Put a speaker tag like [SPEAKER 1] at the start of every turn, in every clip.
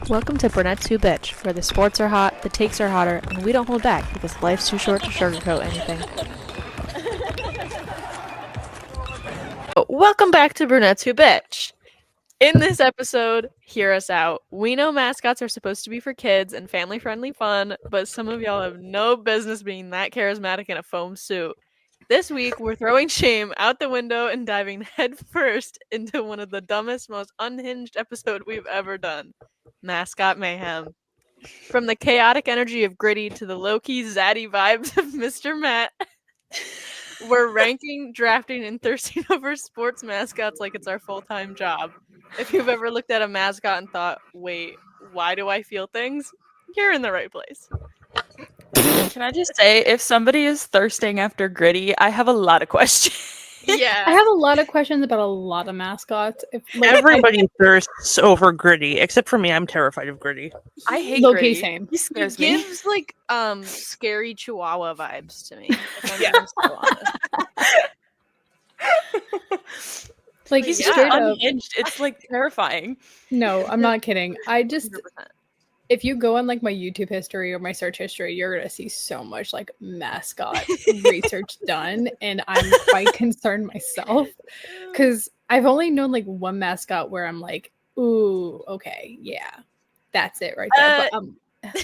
[SPEAKER 1] Welcome to Brunettes Who Bitch, where the sports are hot, the takes are hotter, and we don't hold back because life's too short to sugarcoat anything. Welcome back to Brunettes Who Bitch. In this episode, hear us out. We know mascots are supposed to be for kids and family-friendly fun, but some of y'all have no business being that charismatic in a foam suit. This week, we're throwing shame out the window and diving headfirst into one of the dumbest, most unhinged episodes we've ever done. Mascot Mayhem. From the chaotic energy of Gritty to the low-key zaddy vibes of Mr. Matt, we're ranking, drafting, and thirsting over sports mascots like it's our full-time job. If you've ever looked at a mascot and thought, wait, why do I feel things? You're in the right place.
[SPEAKER 2] Can I just say, if somebody is thirsting after Gritty, I have a lot of questions.
[SPEAKER 1] Yeah.
[SPEAKER 3] I have a lot of questions about a lot of mascots.
[SPEAKER 4] Everybody thirsts over Gritty, except for me. I'm terrified of Gritty.
[SPEAKER 2] I hate
[SPEAKER 3] low-key
[SPEAKER 2] Gritty.
[SPEAKER 3] same.
[SPEAKER 2] He
[SPEAKER 1] He
[SPEAKER 2] scares me.
[SPEAKER 1] gives like scary Chihuahua vibes to me. If I'm
[SPEAKER 4] Yeah.
[SPEAKER 1] being so honest.
[SPEAKER 3] Like
[SPEAKER 2] He's
[SPEAKER 3] straight
[SPEAKER 2] just
[SPEAKER 3] up.
[SPEAKER 2] unhinged. It's like terrifying.
[SPEAKER 3] No, I'm not kidding. I just
[SPEAKER 1] 100%.
[SPEAKER 3] if you go on like my YouTube history or my search history, you're gonna see so much like mascot research done, and I'm quite concerned myself because I've only known like one mascot where I'm like, ooh, okay, yeah, that's it right there. But
[SPEAKER 1] I was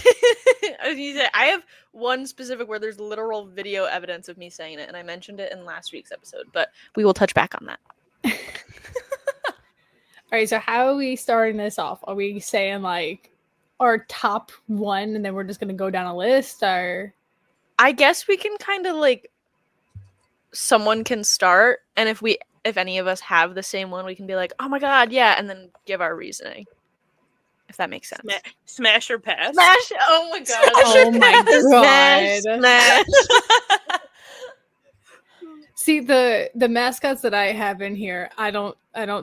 [SPEAKER 1] gonna say, I have one specific where there's literal video evidence of me saying it, and I mentioned it in last week's episode, but we will touch back on that.
[SPEAKER 3] all right, so how are we starting this off? Are we saying like our top one, and then we're just gonna go down a list, or
[SPEAKER 1] I guess we can kind of like someone can start, and if any of us have the same one, we can be like, oh my god, yeah, and then give our reasoning. If that makes sense.
[SPEAKER 4] Smash or pass?
[SPEAKER 1] Smash! Oh my god!
[SPEAKER 3] Oh my
[SPEAKER 1] Smash!
[SPEAKER 3] God.
[SPEAKER 1] Smash!
[SPEAKER 3] see the mascots that I have in here, I don't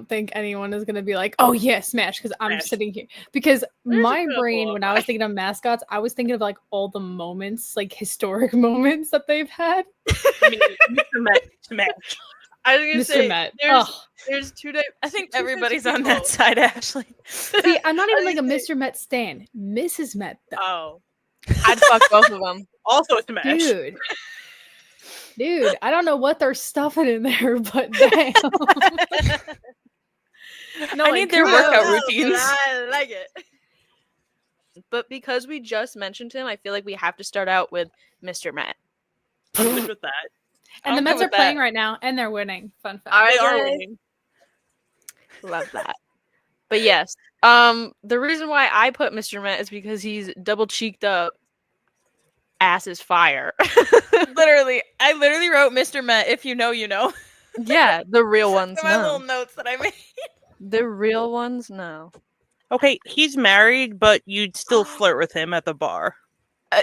[SPEAKER 3] think anyone is gonna be like, oh yeah, Smash, because I'm
[SPEAKER 4] Smash.
[SPEAKER 3] sitting here because
[SPEAKER 1] There's
[SPEAKER 3] my
[SPEAKER 1] a couple
[SPEAKER 3] brain
[SPEAKER 1] of
[SPEAKER 3] when I was thinking of mascots, I was thinking of like all the moments, like historic moments that they've had.
[SPEAKER 4] I mean, Mr. Met, Smash.
[SPEAKER 1] I was gonna
[SPEAKER 3] Mr.
[SPEAKER 1] say
[SPEAKER 3] Met.
[SPEAKER 1] there's two types.
[SPEAKER 2] I think
[SPEAKER 1] two types
[SPEAKER 2] everybody's
[SPEAKER 1] of
[SPEAKER 2] on that
[SPEAKER 1] people.
[SPEAKER 2] side, Ashley.
[SPEAKER 3] See, I'm not even
[SPEAKER 1] I
[SPEAKER 3] like a
[SPEAKER 1] was
[SPEAKER 3] Mr. Met stan. Mrs. Met though.
[SPEAKER 1] Oh, I'd fuck both of them.
[SPEAKER 4] Also a Smash.
[SPEAKER 3] Dude, I don't know what they're stuffing in there, but damn.
[SPEAKER 2] No, I need their workout routines.
[SPEAKER 1] I like it. But because we just mentioned him, I feel like we have to start out with Mr. Matt.
[SPEAKER 4] I'm good with that.
[SPEAKER 3] And the
[SPEAKER 2] I'm
[SPEAKER 3] Mets
[SPEAKER 2] good
[SPEAKER 3] are
[SPEAKER 2] with
[SPEAKER 3] playing
[SPEAKER 2] that.
[SPEAKER 3] right now, and they're winning. Fun fact.
[SPEAKER 1] Are
[SPEAKER 4] They are
[SPEAKER 1] they?
[SPEAKER 4] winning.
[SPEAKER 1] Love that. But yes, the reason why I put Mr. Met is because he's double cheeked up. Ass is fire.
[SPEAKER 2] I literally wrote Mr. Met. If you know, you know.
[SPEAKER 1] Yeah, the real ones.
[SPEAKER 2] My
[SPEAKER 1] No.
[SPEAKER 2] little notes that I made.
[SPEAKER 1] The real ones, no.
[SPEAKER 4] Okay, he's married, but you'd still flirt with him at the bar.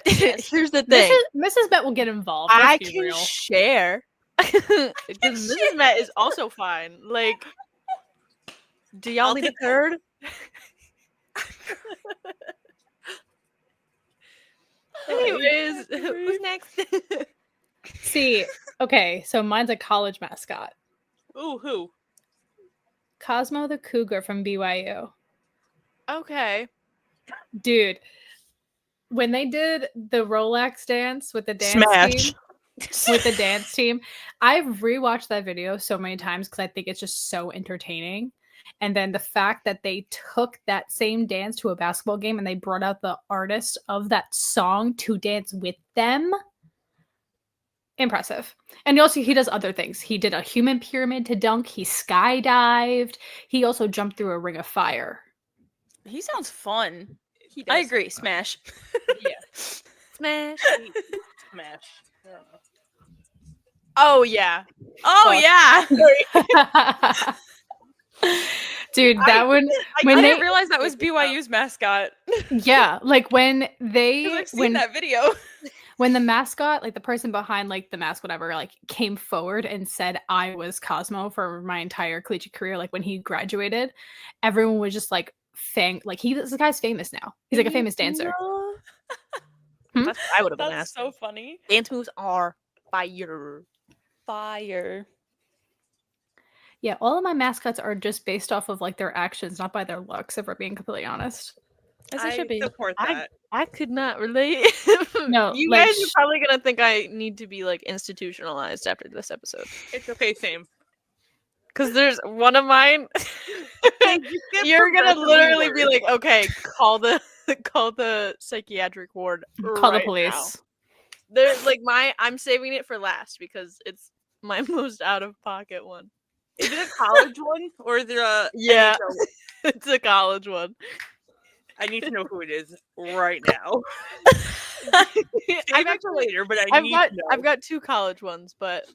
[SPEAKER 1] Here's the thing.
[SPEAKER 3] Mrs. Bet will get involved.
[SPEAKER 1] I
[SPEAKER 3] Let's be
[SPEAKER 1] can
[SPEAKER 3] real.
[SPEAKER 1] share. Because Mrs. Met is also fine. Like, do y'all
[SPEAKER 4] I'll
[SPEAKER 1] need a
[SPEAKER 4] take that.
[SPEAKER 1] third? Anyways, who's next?
[SPEAKER 3] See, okay, so mine's a college mascot.
[SPEAKER 4] Ooh, who?
[SPEAKER 3] Cosmo the Cougar from BYU.
[SPEAKER 1] Okay.
[SPEAKER 3] Dude, when they did the Rolex dance with the dance
[SPEAKER 4] Smash.
[SPEAKER 3] team, I've rewatched that video so many times because I think it's just so entertaining. And then the fact that they took that same dance to a basketball game and they brought out the artist of that song to dance with them. Impressive. And also he does other things. He did a human pyramid to dunk. He skydived. He also jumped through a ring of fire.
[SPEAKER 2] He sounds fun.
[SPEAKER 1] He
[SPEAKER 2] I
[SPEAKER 1] does.
[SPEAKER 2] agree. Smash.
[SPEAKER 1] Yeah. Smash.
[SPEAKER 4] Smash. I don't know.
[SPEAKER 1] Oh, yeah.
[SPEAKER 2] Oh
[SPEAKER 1] Fuck.
[SPEAKER 2] yeah.
[SPEAKER 3] Dude, that one
[SPEAKER 2] I
[SPEAKER 3] when
[SPEAKER 2] didn't
[SPEAKER 3] they
[SPEAKER 2] realize that was BYU's mascot.
[SPEAKER 3] yeah, like when
[SPEAKER 2] 'Cause
[SPEAKER 3] they
[SPEAKER 2] I've seen
[SPEAKER 3] when
[SPEAKER 2] that video.
[SPEAKER 3] when the mascot, like the person behind like the mask, whatever, like came forward and said I was Cosmo for my entire collegiate career, like when he graduated, everyone was just like this guy's famous now. He's like a famous dancer. Hmm?
[SPEAKER 1] That's what I would have been
[SPEAKER 2] That's
[SPEAKER 1] asking.
[SPEAKER 2] so funny.
[SPEAKER 1] Dance moves are fire.
[SPEAKER 2] Fire.
[SPEAKER 3] Yeah, all of my mascots are just based off of like their actions, not by their looks, if we're being completely honest.
[SPEAKER 2] As it should be.
[SPEAKER 5] support that.
[SPEAKER 1] I could not relate.
[SPEAKER 3] No,
[SPEAKER 1] you
[SPEAKER 3] like,
[SPEAKER 1] guys are probably gonna think I need to be like institutionalized after this episode.
[SPEAKER 5] It's okay, same.
[SPEAKER 1] Because there's one of mine. You're gonna literally be like, okay, call the psychiatric ward.
[SPEAKER 3] call the
[SPEAKER 1] right
[SPEAKER 3] police.
[SPEAKER 1] now. There's like I'm saving it for last because it's my most out of pocket one.
[SPEAKER 5] Is it a college one or is it a
[SPEAKER 1] Yeah.
[SPEAKER 5] NHL one?
[SPEAKER 1] It's a college one.
[SPEAKER 5] I need to know who it is right now.
[SPEAKER 1] I've
[SPEAKER 5] Save it for later, but I need to know.
[SPEAKER 1] I've got 2 college ones, but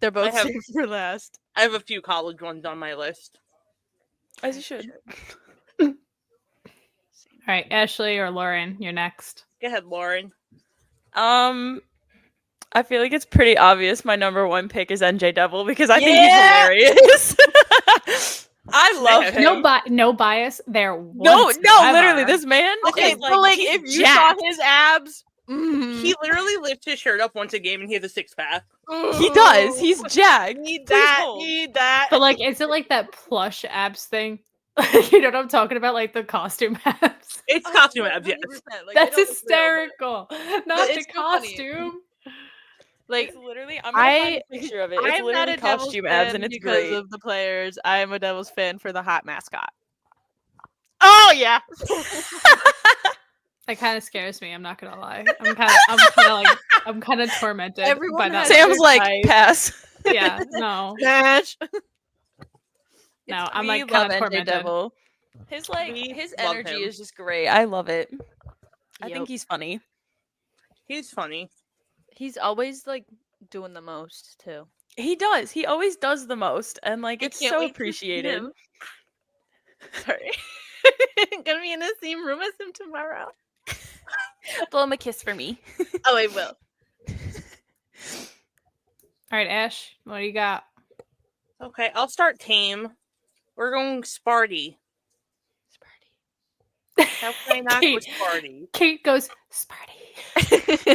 [SPEAKER 1] they're both
[SPEAKER 5] have-
[SPEAKER 1] saved for last.
[SPEAKER 5] I have a few college ones on my list.
[SPEAKER 2] As you should.
[SPEAKER 3] All right, Ashley or Lauren, you're next.
[SPEAKER 5] Go ahead, Lauren.
[SPEAKER 2] I feel like it's pretty obvious my number 1 pick is NJ Devil because I think
[SPEAKER 1] Yeah!
[SPEAKER 2] he's hilarious. I love him.
[SPEAKER 3] No bias there.
[SPEAKER 2] No,
[SPEAKER 3] whatsoever.
[SPEAKER 2] literally, this man.
[SPEAKER 1] Okay,
[SPEAKER 2] is,
[SPEAKER 1] but like
[SPEAKER 2] he's
[SPEAKER 1] if you
[SPEAKER 2] jacked.
[SPEAKER 1] saw his abs,
[SPEAKER 5] He literally lifts his shirt up once a game and he has a 6-pack.
[SPEAKER 2] He does. He's jacked.
[SPEAKER 1] Need
[SPEAKER 2] Please
[SPEAKER 1] that.
[SPEAKER 2] hold.
[SPEAKER 1] Need that.
[SPEAKER 3] But like, is it like that plush abs thing? You know what I'm talking about? Like the costume abs.
[SPEAKER 5] It's costume abs, yes.
[SPEAKER 1] 100%, like,
[SPEAKER 3] That's
[SPEAKER 1] they don't look real, but-
[SPEAKER 3] hysterical. Not the
[SPEAKER 1] it's so funny.
[SPEAKER 3] costume.
[SPEAKER 1] Like
[SPEAKER 2] It's literally, I'm gonna find a picture of it. It's
[SPEAKER 1] I'm not
[SPEAKER 2] literally
[SPEAKER 1] a Devils
[SPEAKER 2] costume
[SPEAKER 1] fan
[SPEAKER 2] abs, and it's
[SPEAKER 1] because
[SPEAKER 2] great.
[SPEAKER 1] of the players. I am a Devils fan for the hot mascot. Oh yeah.
[SPEAKER 3] That kind of scares me. I'm not gonna lie. I'm kind of tormented by
[SPEAKER 1] Everyone
[SPEAKER 3] that.
[SPEAKER 1] has
[SPEAKER 2] Sam's
[SPEAKER 1] their
[SPEAKER 2] like,
[SPEAKER 1] type.
[SPEAKER 2] pass.
[SPEAKER 3] Yeah, no,
[SPEAKER 1] Match.
[SPEAKER 3] no. I'm
[SPEAKER 2] We
[SPEAKER 3] like
[SPEAKER 2] love
[SPEAKER 3] kind of
[SPEAKER 2] NJ
[SPEAKER 3] tormented.
[SPEAKER 2] Devil. His
[SPEAKER 5] We
[SPEAKER 2] his
[SPEAKER 5] love
[SPEAKER 2] energy
[SPEAKER 5] him.
[SPEAKER 2] is just great. I love it. I
[SPEAKER 1] Yep.
[SPEAKER 2] think he's funny.
[SPEAKER 5] He's funny.
[SPEAKER 1] He's always like doing the most too.
[SPEAKER 2] He does. He always does the most, and like
[SPEAKER 1] I
[SPEAKER 2] it's
[SPEAKER 1] can't
[SPEAKER 2] so
[SPEAKER 1] wait to see
[SPEAKER 2] appreciated.
[SPEAKER 1] him. Sorry. Gonna be in the same room as him tomorrow.
[SPEAKER 2] Blow him a kiss for me.
[SPEAKER 1] Oh, I will.
[SPEAKER 3] All right, Ash, what do you got?
[SPEAKER 5] Okay, I'll start tame. We're going Sparty. How can I not go
[SPEAKER 3] Kate.
[SPEAKER 5] Sparty?
[SPEAKER 3] Kate goes Sparty.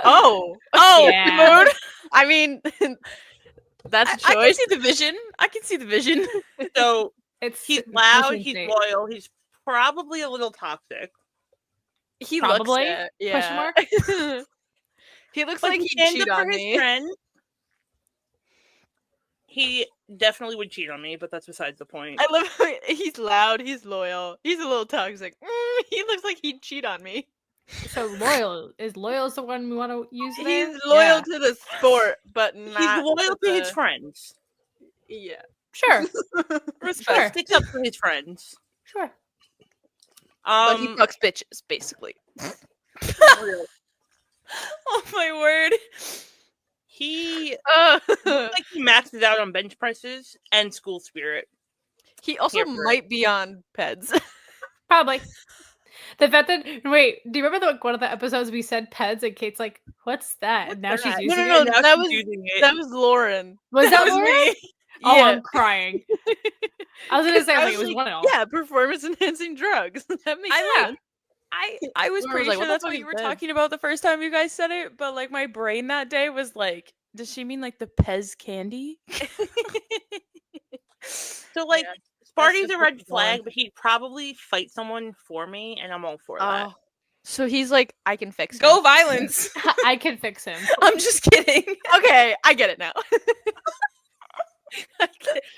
[SPEAKER 1] Oh,
[SPEAKER 3] Yeah.
[SPEAKER 1] mood. I mean, that's a
[SPEAKER 2] I can
[SPEAKER 1] choice.
[SPEAKER 2] see the vision. I can see the vision.
[SPEAKER 5] So
[SPEAKER 3] It's
[SPEAKER 5] he's loud,
[SPEAKER 3] Ocean
[SPEAKER 5] he's
[SPEAKER 3] State.
[SPEAKER 5] loyal, he's probably a little toxic.
[SPEAKER 1] He
[SPEAKER 3] Probably?
[SPEAKER 1] looks it. Yeah.
[SPEAKER 3] Question mark?
[SPEAKER 1] He looks
[SPEAKER 5] But
[SPEAKER 1] like
[SPEAKER 5] he
[SPEAKER 1] he'd
[SPEAKER 5] stands
[SPEAKER 1] cheat
[SPEAKER 5] up for
[SPEAKER 1] on
[SPEAKER 5] his
[SPEAKER 1] me.
[SPEAKER 5] friend. He definitely would cheat on me, but that's besides the point.
[SPEAKER 1] I love how he's loud, he's loyal, he's a little toxic. He looks like he'd cheat on me.
[SPEAKER 3] So loyal is the one we want to use there?
[SPEAKER 1] He's loyal
[SPEAKER 3] Yeah.
[SPEAKER 1] to the sport, but
[SPEAKER 5] He's
[SPEAKER 1] not
[SPEAKER 5] loyal to his
[SPEAKER 1] the-
[SPEAKER 5] friends.
[SPEAKER 1] Yeah.
[SPEAKER 3] Sure,
[SPEAKER 5] Respect.
[SPEAKER 3] Sure.
[SPEAKER 5] Sticks up for his friends.
[SPEAKER 3] sure.
[SPEAKER 1] But he fucks bitches, basically.
[SPEAKER 5] Real.
[SPEAKER 2] Oh my word.
[SPEAKER 5] He
[SPEAKER 1] Uh,
[SPEAKER 5] looks like he maxes out on bench presses and school spirit.
[SPEAKER 1] he also
[SPEAKER 5] Here for it.
[SPEAKER 1] might be on peds.
[SPEAKER 3] Probably. The fact that wait, do you remember one of the episodes we said peds and Kate's like, "What's that?" And now she's
[SPEAKER 5] that?
[SPEAKER 3] using
[SPEAKER 1] No,
[SPEAKER 3] it.
[SPEAKER 1] no,
[SPEAKER 5] Now
[SPEAKER 1] that
[SPEAKER 5] she's
[SPEAKER 1] was-
[SPEAKER 5] using it.
[SPEAKER 1] That was Lauren.
[SPEAKER 3] Was that
[SPEAKER 5] was
[SPEAKER 3] Lauren?
[SPEAKER 5] me.
[SPEAKER 3] Oh,
[SPEAKER 1] Yeah.
[SPEAKER 3] I'm crying. I was gonna say
[SPEAKER 1] I
[SPEAKER 3] like, it was
[SPEAKER 1] like,
[SPEAKER 3] one of
[SPEAKER 1] yeah, performance enhancing drugs. That makes sense.
[SPEAKER 2] I was
[SPEAKER 1] Lauren was
[SPEAKER 2] pretty
[SPEAKER 1] like,
[SPEAKER 2] sure
[SPEAKER 1] "What the
[SPEAKER 2] that's
[SPEAKER 1] fuck
[SPEAKER 2] what
[SPEAKER 1] is
[SPEAKER 2] you were
[SPEAKER 1] this?"
[SPEAKER 2] talking about the first time you guys said it, but like my brain that day was like, does she mean like the Pez candy?
[SPEAKER 5] So, like,
[SPEAKER 1] Yeah,
[SPEAKER 5] Sparty's
[SPEAKER 1] the
[SPEAKER 5] a red
[SPEAKER 1] perfect
[SPEAKER 5] flag,
[SPEAKER 1] one.
[SPEAKER 5] but he'd probably fight someone for me, and I'm all for that.
[SPEAKER 1] Oh. So he's like, I can fix him.
[SPEAKER 2] Go violence.
[SPEAKER 3] I can fix him.
[SPEAKER 2] I'm just kidding.
[SPEAKER 1] Okay, I get it now.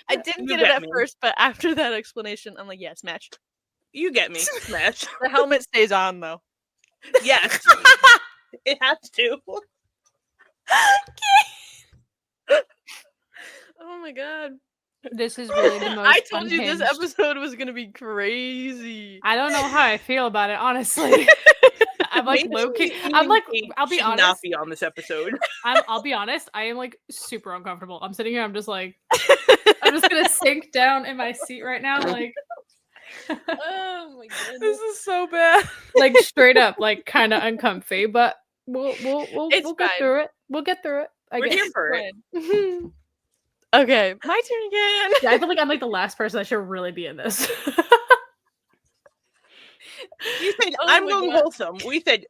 [SPEAKER 1] I didn't
[SPEAKER 5] You
[SPEAKER 1] get it
[SPEAKER 5] get
[SPEAKER 1] at
[SPEAKER 5] me.
[SPEAKER 1] first, but after that explanation, I'm like, yes, match.
[SPEAKER 5] You get me. Smash.
[SPEAKER 1] The helmet stays on though.
[SPEAKER 5] Yes. It has to.
[SPEAKER 1] Oh my god.
[SPEAKER 3] This is really the most
[SPEAKER 1] I told you this
[SPEAKER 3] unhinged.
[SPEAKER 1] episode was gonna be crazy.
[SPEAKER 3] I don't know how I feel about it, honestly. I'm like
[SPEAKER 5] Maybe
[SPEAKER 3] low key.
[SPEAKER 5] even
[SPEAKER 3] I'm like,
[SPEAKER 5] Kate
[SPEAKER 3] I'll be
[SPEAKER 5] should not
[SPEAKER 3] honest.
[SPEAKER 5] be on this episode.
[SPEAKER 3] I'll be honest. I am like super uncomfortable. I'm sitting here. I'm just like, I'm just gonna sink down in my seat right now, like
[SPEAKER 1] Oh my goodness.
[SPEAKER 2] This is so bad.
[SPEAKER 3] like straight up, like kind of uncomfy. But we'll
[SPEAKER 1] It's
[SPEAKER 3] we'll get
[SPEAKER 1] fine.
[SPEAKER 3] through it. We'll get through it. I
[SPEAKER 5] We're
[SPEAKER 3] guess.
[SPEAKER 5] here for it.
[SPEAKER 3] Yeah,
[SPEAKER 1] Okay, my turn again.
[SPEAKER 3] I feel like I'm like the last person that should really be in this.
[SPEAKER 5] You said,
[SPEAKER 1] Oh
[SPEAKER 5] I'm
[SPEAKER 1] my
[SPEAKER 5] going
[SPEAKER 1] God.
[SPEAKER 5] wholesome. We said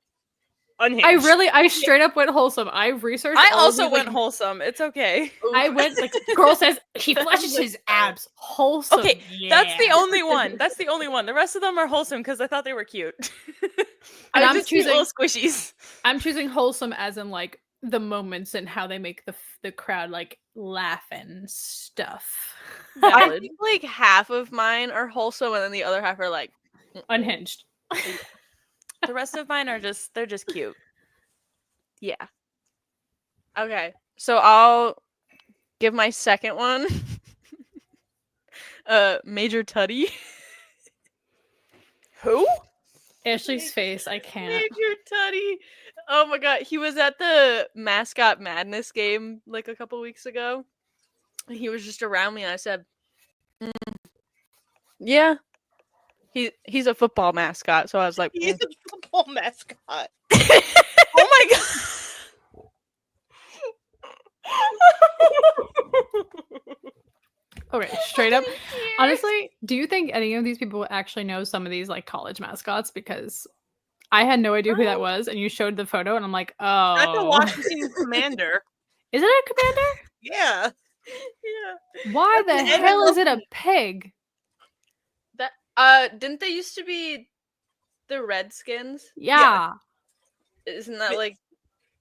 [SPEAKER 5] unhinged.
[SPEAKER 3] I straight up went wholesome. I researched.
[SPEAKER 2] I
[SPEAKER 3] all of
[SPEAKER 2] also
[SPEAKER 3] these,
[SPEAKER 2] went
[SPEAKER 3] like,
[SPEAKER 2] wholesome. It's okay.
[SPEAKER 3] I went like girl says he flushes his abs. Wholesome.
[SPEAKER 2] Okay,
[SPEAKER 3] yeah.
[SPEAKER 2] that's the only one. That's the only one. The rest of them are wholesome because I thought they were cute.
[SPEAKER 3] And
[SPEAKER 2] I
[SPEAKER 3] I'm
[SPEAKER 2] just cute
[SPEAKER 3] choosing-
[SPEAKER 2] little squishies.
[SPEAKER 3] I'm choosing wholesome as in like the moments and how they make the crowd like laugh and stuff.
[SPEAKER 1] I
[SPEAKER 2] Valid.
[SPEAKER 1] think like half of mine are wholesome, and then the other half are like
[SPEAKER 3] Unhinged.
[SPEAKER 2] The rest of mine are they're just cute.
[SPEAKER 1] yeah. Okay, so I'll give my second one. Major Tuddy.
[SPEAKER 2] Who?
[SPEAKER 3] Ashley's face, I can't.
[SPEAKER 1] Major Tuddy. Oh my god, he was at the Mascot Madness game like a couple weeks ago. He was just around me, and I said, "Yeah, he's a football mascot." So I was like,
[SPEAKER 5] He's a football mascot.
[SPEAKER 2] Oh my god.
[SPEAKER 3] Okay, straight up. Honestly, do you think any of these people actually know some of these like college mascots? Because I had no idea who that was, and you showed the photo, and I'm like, oh,
[SPEAKER 5] That's a Washington Commander.
[SPEAKER 3] is it a commander?
[SPEAKER 5] Yeah.
[SPEAKER 1] yeah.
[SPEAKER 3] Why the
[SPEAKER 5] That's an
[SPEAKER 3] hell is it a
[SPEAKER 5] animal.
[SPEAKER 3] pig?
[SPEAKER 1] That didn't they used to be the Redskins?
[SPEAKER 3] Yeah,
[SPEAKER 1] Isn't that like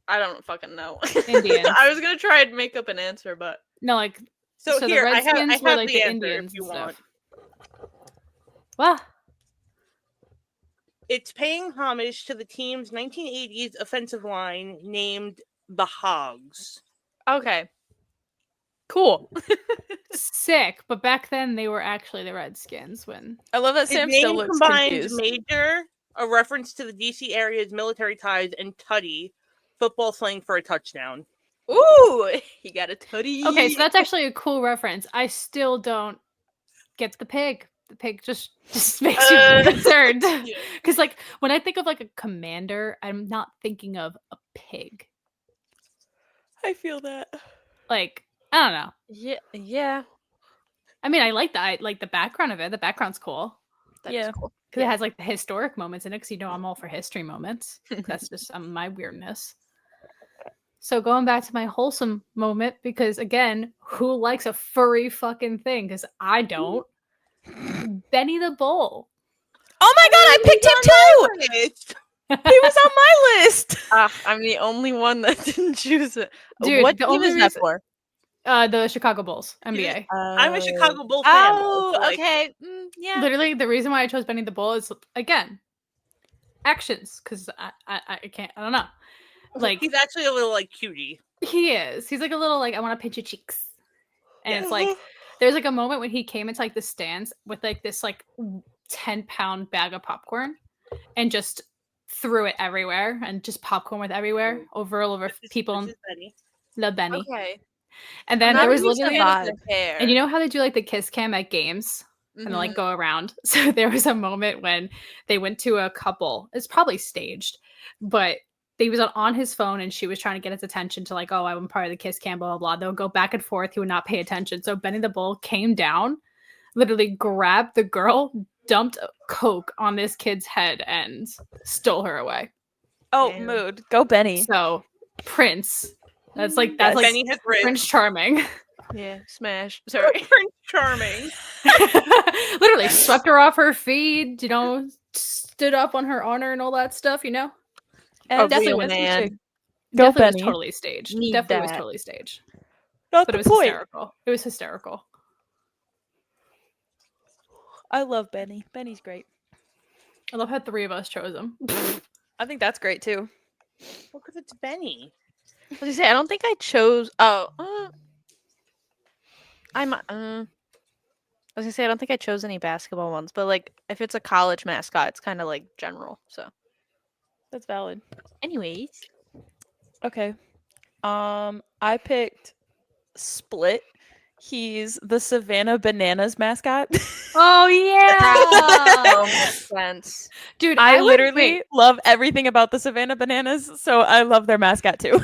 [SPEAKER 1] I don't fucking know.
[SPEAKER 3] Indians.
[SPEAKER 1] I was gonna try and make up an answer, but
[SPEAKER 3] No, like
[SPEAKER 5] So,
[SPEAKER 3] the
[SPEAKER 5] here, I have
[SPEAKER 3] Redskins were like
[SPEAKER 5] the
[SPEAKER 3] the
[SPEAKER 5] answer
[SPEAKER 3] Indians
[SPEAKER 5] if you
[SPEAKER 3] and
[SPEAKER 5] want.
[SPEAKER 3] stuff. Well,
[SPEAKER 5] It's paying homage to the team's 1980s offensive line named the Hogs.
[SPEAKER 1] okay. Cool.
[SPEAKER 3] sick. But back then they were actually the Redskins. When
[SPEAKER 2] I love that
[SPEAKER 5] His
[SPEAKER 2] Sam still
[SPEAKER 5] name
[SPEAKER 2] looks
[SPEAKER 5] combines
[SPEAKER 2] confused.
[SPEAKER 5] Major, a reference to the DC area's military ties, and Tuddy, football slang for a touchdown.
[SPEAKER 1] Ooh, he got a Tuddy.
[SPEAKER 3] okay, so that's actually a cool reference. I still don't get the pig. The pig just makes you concerned. Because like when I think of like a commander, I'm not thinking of a pig.
[SPEAKER 2] I feel that.
[SPEAKER 3] Like I don't know.
[SPEAKER 1] Yeah.
[SPEAKER 3] I mean, I like the background of it. The background's cool
[SPEAKER 1] That is
[SPEAKER 2] Yeah.
[SPEAKER 1] cool.
[SPEAKER 3] because it has like the historic moments in it. Because you know I'm all for history moments. That's just my weirdness. So going back to my wholesome moment, because again, who likes a furry fucking thing? Because I don't. Benny the Bull.
[SPEAKER 2] Oh my god, I picked him too!
[SPEAKER 5] It's
[SPEAKER 2] He was on my list!
[SPEAKER 1] I'm the only one that didn't choose it.
[SPEAKER 3] Dude,
[SPEAKER 1] what
[SPEAKER 3] the
[SPEAKER 1] team
[SPEAKER 3] only
[SPEAKER 1] is that
[SPEAKER 3] reason-
[SPEAKER 1] for?
[SPEAKER 3] The Chicago Bulls, NBA.
[SPEAKER 5] I'm a Chicago Bull fan.
[SPEAKER 1] Oh,
[SPEAKER 5] so, like,
[SPEAKER 1] okay. Yeah.
[SPEAKER 3] Literally, the reason why I chose Benny the Bull is again actions, because I can't. I don't know. Like
[SPEAKER 5] he's actually a little like cutie.
[SPEAKER 3] he is. He's like a little like I want to pinch your cheeks, and
[SPEAKER 5] Yeah.
[SPEAKER 3] it's like there's like a moment when he came into like the stands with like this like 10-pound bag of popcorn, and just threw it everywhere, and just popcorn went everywhere all over people.
[SPEAKER 5] This is Benny.
[SPEAKER 3] Love Benny.
[SPEAKER 1] Okay.
[SPEAKER 3] And then there was literally
[SPEAKER 1] hair.
[SPEAKER 3] and you know how they do like the kiss cam at games and they like go around. So there was a moment when they went to a couple. It's probably staged, but he was on his phone and she was trying to get his attention to like, oh, I'm part of the kiss cam, blah, blah, blah. They'll go back and forth. He would not pay attention. So Benny the Bull came down, literally grabbed the girl, dumped Coke on this kid's head and stole her away.
[SPEAKER 2] Oh,
[SPEAKER 1] Damn.
[SPEAKER 2] mood. Go Benny.
[SPEAKER 3] So Prince, that's like
[SPEAKER 5] Benny has ribs.
[SPEAKER 3] Prince Charming.
[SPEAKER 1] Yeah, smash. Sorry.
[SPEAKER 5] Prince Charming.
[SPEAKER 3] Literally swept her off her feet, you know, stood up on her honor and all that stuff, you know.
[SPEAKER 2] And
[SPEAKER 3] definitely
[SPEAKER 1] real
[SPEAKER 3] was
[SPEAKER 1] man.
[SPEAKER 2] Go
[SPEAKER 3] definitely was
[SPEAKER 2] Benny.
[SPEAKER 3] totally staged.
[SPEAKER 1] Need
[SPEAKER 3] Definitely was
[SPEAKER 1] that.
[SPEAKER 3] totally staged.
[SPEAKER 2] Not
[SPEAKER 3] But
[SPEAKER 2] the
[SPEAKER 3] it was
[SPEAKER 2] point.
[SPEAKER 3] hysterical. It was hysterical.
[SPEAKER 2] I love Benny. Benny's great.
[SPEAKER 3] I love how 3 of us chose him.
[SPEAKER 2] I think that's great too.
[SPEAKER 5] Well, because it's Benny.
[SPEAKER 1] I was gonna say I don't think I chose. Oh, I was gonna say I don't think I chose any basketball ones, but like if it's a college mascot, it's kind of like general. So,
[SPEAKER 2] That's valid.
[SPEAKER 1] anyways,
[SPEAKER 2] Okay. I picked Split. He's the Savannah Bananas mascot.
[SPEAKER 3] Oh yeah.
[SPEAKER 1] makes sense.
[SPEAKER 3] Dude,
[SPEAKER 2] I
[SPEAKER 3] would-
[SPEAKER 2] literally
[SPEAKER 3] wait,
[SPEAKER 2] love everything about the Savannah Bananas, so I love their mascot too.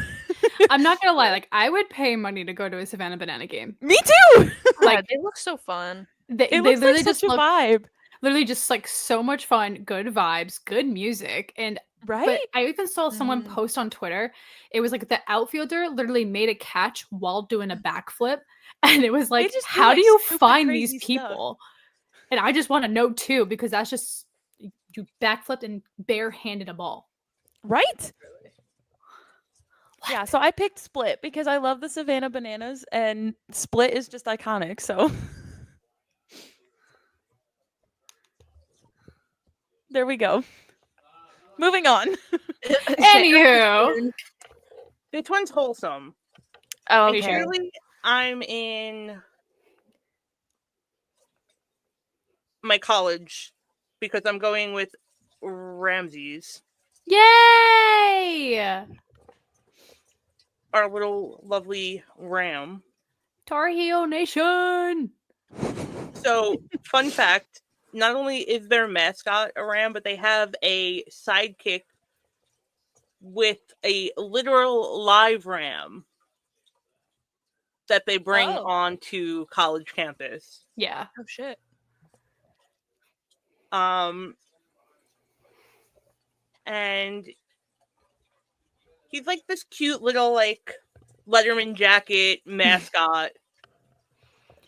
[SPEAKER 3] I'm not gonna lie, like I would pay money to go to a Savannah Banana game.
[SPEAKER 2] Me too.
[SPEAKER 1] Like
[SPEAKER 3] Like
[SPEAKER 1] they look so fun.
[SPEAKER 3] they
[SPEAKER 2] It
[SPEAKER 3] literally
[SPEAKER 2] looks like
[SPEAKER 3] just
[SPEAKER 2] such a
[SPEAKER 3] look
[SPEAKER 2] vibe.
[SPEAKER 3] literally just like so much fun, good vibes, good music, and
[SPEAKER 2] Right?
[SPEAKER 3] But I even saw someone
[SPEAKER 1] Mhm.
[SPEAKER 3] post on Twitter. It was like the outfielder literally made a catch while doing a backflip. And it was like,
[SPEAKER 2] just do,
[SPEAKER 3] how do
[SPEAKER 2] like,
[SPEAKER 3] you
[SPEAKER 2] stupid,
[SPEAKER 3] find these
[SPEAKER 2] crazy stuff.
[SPEAKER 3] people? And I just want to know too, because that's just you backflipped and barehanded a ball.
[SPEAKER 2] Right? Yeah, so I picked Split because I love the Savannah Bananas and Split is just iconic, so there we go. Moving on.
[SPEAKER 3] Anywho.
[SPEAKER 5] This one's wholesome.
[SPEAKER 1] Oh,
[SPEAKER 5] And
[SPEAKER 1] okay.
[SPEAKER 5] usually I'm in my college because I'm going with Ramses,
[SPEAKER 3] Yay!
[SPEAKER 5] our little lovely ram.
[SPEAKER 3] Tar Heel Nation.
[SPEAKER 5] So, fun fact, not only is their mascot a ram, but they have a sidekick with a literal live ram that they bring
[SPEAKER 2] Oh.
[SPEAKER 5] onto college campus.
[SPEAKER 3] Yeah.
[SPEAKER 2] Oh shit.
[SPEAKER 5] And he's like this cute little like Letterman jacket mascot.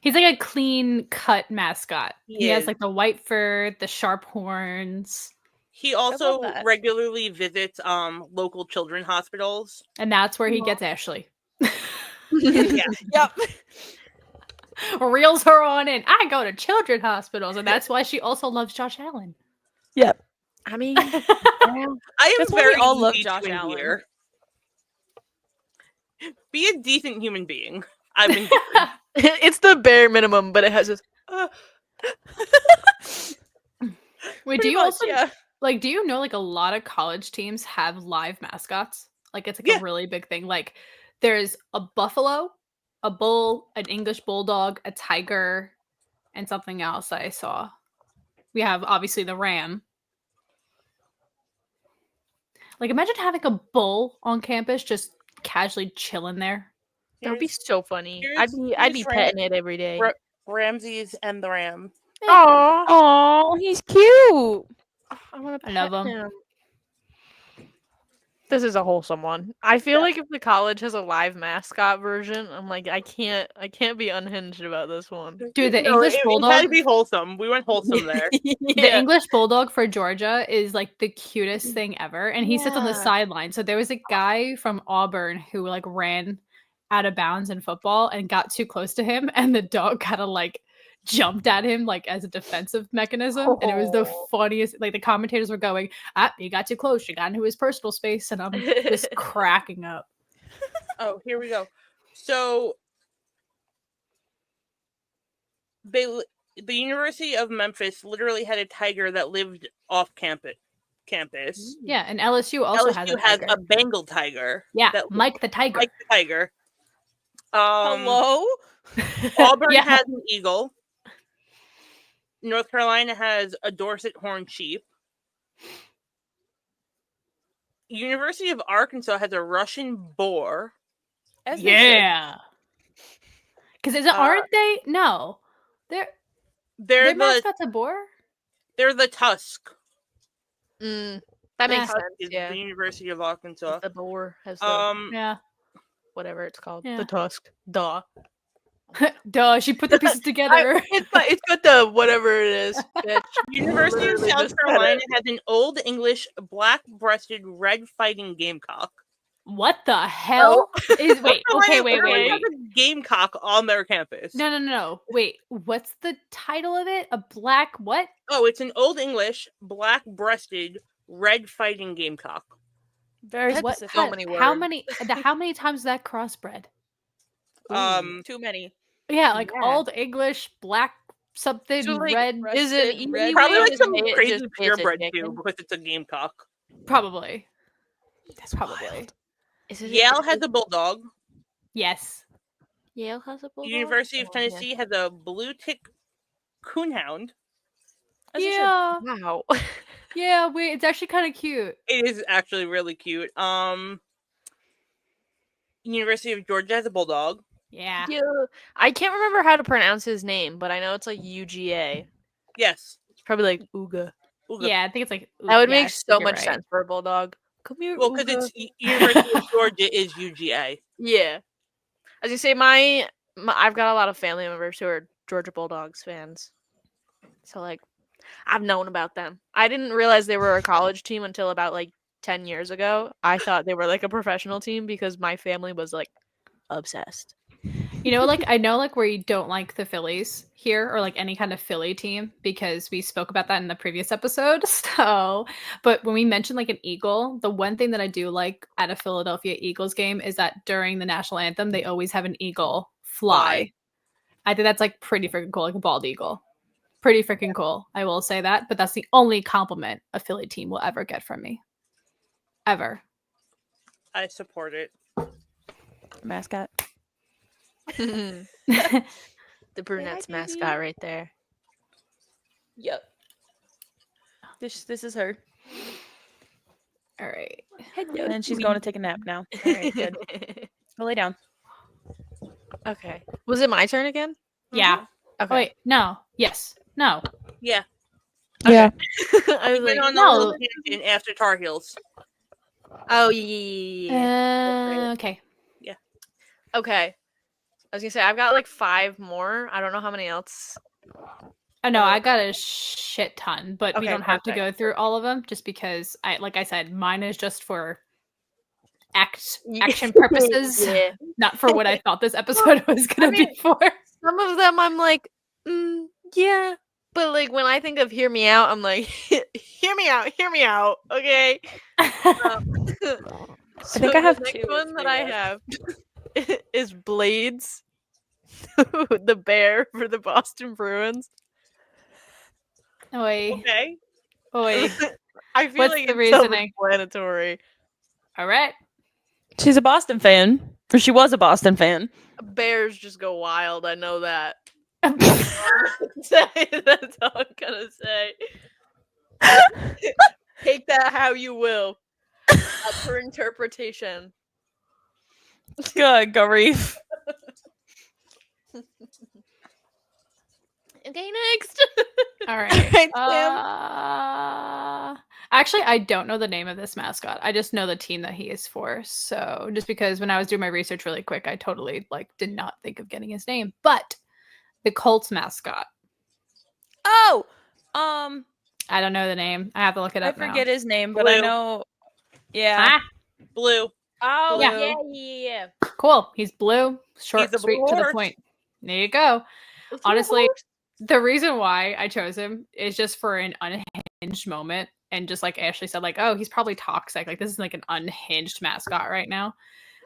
[SPEAKER 3] He's like a clean cut mascot. He has
[SPEAKER 5] is.
[SPEAKER 3] like the white fur, the sharp horns,
[SPEAKER 5] He also
[SPEAKER 2] love that.
[SPEAKER 5] regularly visits local children hospitals.
[SPEAKER 3] and that's where he gets Ashley.
[SPEAKER 2] Yep.
[SPEAKER 3] Reels her on in. I go to children's hospitals, and that's why she also loves Josh Allen.
[SPEAKER 2] Yep.
[SPEAKER 1] I mean,
[SPEAKER 5] I am
[SPEAKER 2] That's why we
[SPEAKER 5] very
[SPEAKER 2] all love
[SPEAKER 5] easy
[SPEAKER 2] Josh
[SPEAKER 5] to
[SPEAKER 2] Allen.
[SPEAKER 5] endear. Be a decent human being. I've been
[SPEAKER 1] it's the bare minimum, but it has this.
[SPEAKER 3] Wait,
[SPEAKER 2] Pretty
[SPEAKER 3] do you
[SPEAKER 2] much,
[SPEAKER 3] also
[SPEAKER 2] yeah.
[SPEAKER 3] like? Do you know like a lot of college teams have live mascots? Like it's like
[SPEAKER 5] Yeah.
[SPEAKER 3] a really big thing. Like there's a buffalo, a bull, an English bulldog, a tiger, and something else that I saw. We have obviously the ram. Like imagine having a bull on campus just casually chilling there.
[SPEAKER 1] That would be so funny.
[SPEAKER 5] here's-
[SPEAKER 1] I'd be
[SPEAKER 5] here's
[SPEAKER 1] petting it every day.
[SPEAKER 5] Ramses and the ram.
[SPEAKER 1] Aww.
[SPEAKER 2] Oh, he's cute.
[SPEAKER 1] I want to
[SPEAKER 3] I love 'em.
[SPEAKER 1] him. This is a wholesome one. I feel like if the college has a live mascot version, I'm like, I can't be unhinged about this one.
[SPEAKER 3] Dude, the
[SPEAKER 5] No,
[SPEAKER 3] English
[SPEAKER 5] it had
[SPEAKER 3] bulldog.
[SPEAKER 5] to be wholesome. We went wholesome there.
[SPEAKER 3] The English bulldog for Georgia is like the cutest thing ever, and he sits on the
[SPEAKER 1] Yeah.
[SPEAKER 3] sideline. So there was a guy from Auburn who like ran out of bounds in football and got too close to him, and the dog kind of like jumped at him like as a defensive mechanism, and it was the
[SPEAKER 1] Oh.
[SPEAKER 3] funniest. Like the commentators were going, "Ah, you got too close. You got into his personal space," and I'm just cracking up.
[SPEAKER 5] Oh, here we go. So the University of Memphis literally had a tiger that lived off campus.
[SPEAKER 3] Yeah, and LSU also has a tiger.
[SPEAKER 5] a Bengal tiger.
[SPEAKER 3] Yeah,
[SPEAKER 5] that
[SPEAKER 3] Mike the tiger.
[SPEAKER 5] like the tiger.
[SPEAKER 2] Hello?
[SPEAKER 5] Auburn
[SPEAKER 3] Yeah.
[SPEAKER 5] has an eagle. North Carolina has a Dorset horned sheep. University of Arkansas has a Russian boar.
[SPEAKER 2] As they should.
[SPEAKER 3] Yeah. Because aren't they? No,
[SPEAKER 5] They're
[SPEAKER 3] their
[SPEAKER 5] the
[SPEAKER 3] mascot's a boar.
[SPEAKER 5] they're the Tusk.
[SPEAKER 1] That makes
[SPEAKER 3] Yeah.
[SPEAKER 1] sense.
[SPEAKER 5] Is
[SPEAKER 1] Yeah.
[SPEAKER 5] the University of Arkansas.
[SPEAKER 1] The boar has the
[SPEAKER 3] Yeah.
[SPEAKER 1] whatever it's called.
[SPEAKER 3] Yeah.
[SPEAKER 1] The tusk. Duh.
[SPEAKER 3] Duh, she put the pieces together.
[SPEAKER 1] It's got the whatever it is. Bitch.
[SPEAKER 5] University of
[SPEAKER 1] Literally
[SPEAKER 5] South
[SPEAKER 1] just said
[SPEAKER 5] Carolina
[SPEAKER 1] it.
[SPEAKER 5] has an Old English black-breasted red fighting gamecock.
[SPEAKER 3] What the hell is? Wait,
[SPEAKER 5] North
[SPEAKER 3] okay,
[SPEAKER 5] Carolina
[SPEAKER 3] wait,
[SPEAKER 5] literally
[SPEAKER 3] wait.
[SPEAKER 5] has a gamecock on their campus.
[SPEAKER 3] No. Wait, what's the title of it? A black what?
[SPEAKER 5] Oh, it's an Old English black-breasted red fighting gamecock.
[SPEAKER 2] Very
[SPEAKER 1] That's
[SPEAKER 3] What?
[SPEAKER 2] specific.
[SPEAKER 1] so many
[SPEAKER 3] How
[SPEAKER 1] words.
[SPEAKER 3] many times is that crossbred?
[SPEAKER 2] Too many.
[SPEAKER 3] Yeah, like
[SPEAKER 1] Yeah.
[SPEAKER 3] Old English black something
[SPEAKER 1] So, like,
[SPEAKER 3] red.
[SPEAKER 1] is it
[SPEAKER 2] Breasted,
[SPEAKER 1] easy
[SPEAKER 2] red-
[SPEAKER 5] Probably
[SPEAKER 1] way
[SPEAKER 5] like
[SPEAKER 1] to
[SPEAKER 5] some
[SPEAKER 1] say it
[SPEAKER 5] crazy
[SPEAKER 1] just it's a
[SPEAKER 5] purebred too,
[SPEAKER 1] chicken?
[SPEAKER 5] because it's a gamecock.
[SPEAKER 3] Probably.
[SPEAKER 2] That's
[SPEAKER 3] Probably.
[SPEAKER 1] Is it
[SPEAKER 5] Yale has a bulldog.
[SPEAKER 3] Yes.
[SPEAKER 1] Yale has a bulldog?
[SPEAKER 5] University of
[SPEAKER 1] Oh, yeah.
[SPEAKER 5] Tennessee has a blue tick coonhound.
[SPEAKER 2] As it should.
[SPEAKER 3] Yeah.
[SPEAKER 1] Wow.
[SPEAKER 3] Yeah. Wait, it's actually kind of cute.
[SPEAKER 5] It is actually really cute. University of Georgia has a bulldog.
[SPEAKER 3] Yeah.
[SPEAKER 1] Yeah. I can't remember how to pronounce his name, but I know it's like UGA.
[SPEAKER 5] Yes.
[SPEAKER 1] It's probably like Uga.
[SPEAKER 3] Yeah, I think it's like
[SPEAKER 1] That would
[SPEAKER 3] yeah,
[SPEAKER 1] make
[SPEAKER 3] I
[SPEAKER 1] so
[SPEAKER 3] think you're
[SPEAKER 1] much
[SPEAKER 3] right.
[SPEAKER 1] sense for a bulldog. Come here,
[SPEAKER 5] Well, because
[SPEAKER 1] Uga.
[SPEAKER 5] it's University of Georgia is UGA.
[SPEAKER 1] Yeah. As you say, my I've got a lot of family members who are Georgia Bulldogs fans. So like I've known about them. I didn't realize they were a college team until about like 10 years ago. I thought they were like a professional team because my family was like obsessed.
[SPEAKER 3] You know, like I know like where you don't like the Phillies here or like any kind of Philly team because we spoke about that in the previous episode. So, but when we mentioned like an eagle, the one thing that I do like at a Philadelphia Eagles game is that during the national anthem, they always have an eagle fly. I think that's like pretty freaking cool, like a bald eagle. Pretty freaking cool. I will say that, but that's the only compliment a Philly team will ever get from me. Ever.
[SPEAKER 5] I support it.
[SPEAKER 2] Mascot.
[SPEAKER 1] The Brunettes
[SPEAKER 2] baby.
[SPEAKER 1] mascot right there.
[SPEAKER 2] Yep. This is her.
[SPEAKER 3] All right.
[SPEAKER 2] And she's going to take a nap now. All right, good. Go lay down.
[SPEAKER 1] Okay. Was it my turn again?
[SPEAKER 3] Yeah.
[SPEAKER 1] Okay.
[SPEAKER 3] Oh, wait. No. Yes. No.
[SPEAKER 5] Yeah.
[SPEAKER 2] Yeah.
[SPEAKER 1] I was
[SPEAKER 5] We went
[SPEAKER 1] like,
[SPEAKER 5] on
[SPEAKER 3] no.
[SPEAKER 5] a little tangent after Tar Heels.
[SPEAKER 1] oh yeah.
[SPEAKER 3] Okay.
[SPEAKER 1] Okay. I was gonna say I've got like 5 more. I don't know how many else.
[SPEAKER 3] Oh no, I got a shit ton, but we
[SPEAKER 1] Okay,
[SPEAKER 3] don't have to
[SPEAKER 1] perfect.
[SPEAKER 3] go through all of them just because like I said, mine is just for action purposes,
[SPEAKER 1] Yeah.
[SPEAKER 3] not for what I thought this episode was gonna
[SPEAKER 1] mean-
[SPEAKER 3] be for.
[SPEAKER 1] Some of them I'm like, yeah. But like when I think of hear me out, I'm like, hear me out, okay? I
[SPEAKER 2] think I have
[SPEAKER 1] the next
[SPEAKER 2] 2 or
[SPEAKER 1] one that
[SPEAKER 2] 3
[SPEAKER 1] I
[SPEAKER 2] left.
[SPEAKER 1] have is Blades, the bear for the Boston Bruins.
[SPEAKER 3] Oi,
[SPEAKER 5] Okay.
[SPEAKER 3] oi.
[SPEAKER 1] I feel
[SPEAKER 3] What's
[SPEAKER 1] like
[SPEAKER 3] the
[SPEAKER 1] it's
[SPEAKER 3] reasoning?
[SPEAKER 1] self-explanatory.
[SPEAKER 3] All right.
[SPEAKER 2] She's a Boston fan. Or she was a Boston fan.
[SPEAKER 1] Bears just go wild. I know that. That's all I'm gonna say. Take that how you will. Up for interpretation.
[SPEAKER 2] Good, Garif.
[SPEAKER 1] Okay, next.
[SPEAKER 3] All right.
[SPEAKER 1] Right,
[SPEAKER 3] Actually, I don't know the name of this mascot. I just know the team that he is for. So just because when I was doing my research really quick, I totally did not think of getting his name. But the Colts mascot.
[SPEAKER 2] Oh,
[SPEAKER 3] I don't know the name. I have to look it
[SPEAKER 2] I
[SPEAKER 3] up now.
[SPEAKER 2] forget his name, but I
[SPEAKER 5] Blue.
[SPEAKER 2] know. Yeah.
[SPEAKER 3] Ah,
[SPEAKER 5] Blue.
[SPEAKER 1] Oh
[SPEAKER 3] Yeah.
[SPEAKER 1] yeah.
[SPEAKER 3] cool. He's blue, short,
[SPEAKER 5] He's a
[SPEAKER 3] sweet,
[SPEAKER 5] blue
[SPEAKER 3] to the
[SPEAKER 5] horse.
[SPEAKER 3] point. There you go. Honestly, the reason why I chose him is just for an unhinged moment. And just like Ashley said, like, oh, he's probably toxic. Like, this is like an unhinged mascot right now.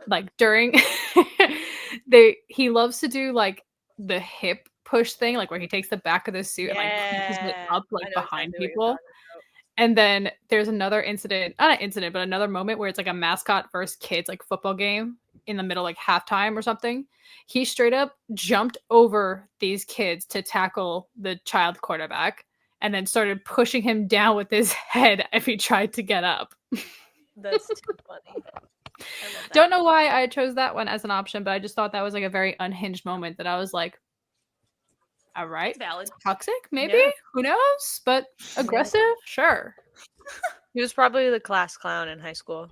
[SPEAKER 3] Like during he loves to do like the hip push thing, like where he takes the back of the suit and like pushes it up like behind people. And then there's another incident, not an incident, but another moment where it's like a mascot versus kids like football game in the middle, like halftime or something. He straight up jumped over these kids to tackle the child quarterback and then started pushing him down with his head if he tried to get up.
[SPEAKER 1] That's too funny.
[SPEAKER 3] Don't know why I chose that one as an option, but I just thought that was like a very unhinged moment that I was like, all right,
[SPEAKER 1] Valid.
[SPEAKER 3] toxic, maybe,
[SPEAKER 1] Yeah.
[SPEAKER 3] who knows, but aggressive, sure.
[SPEAKER 1] He was probably the class clown in high school.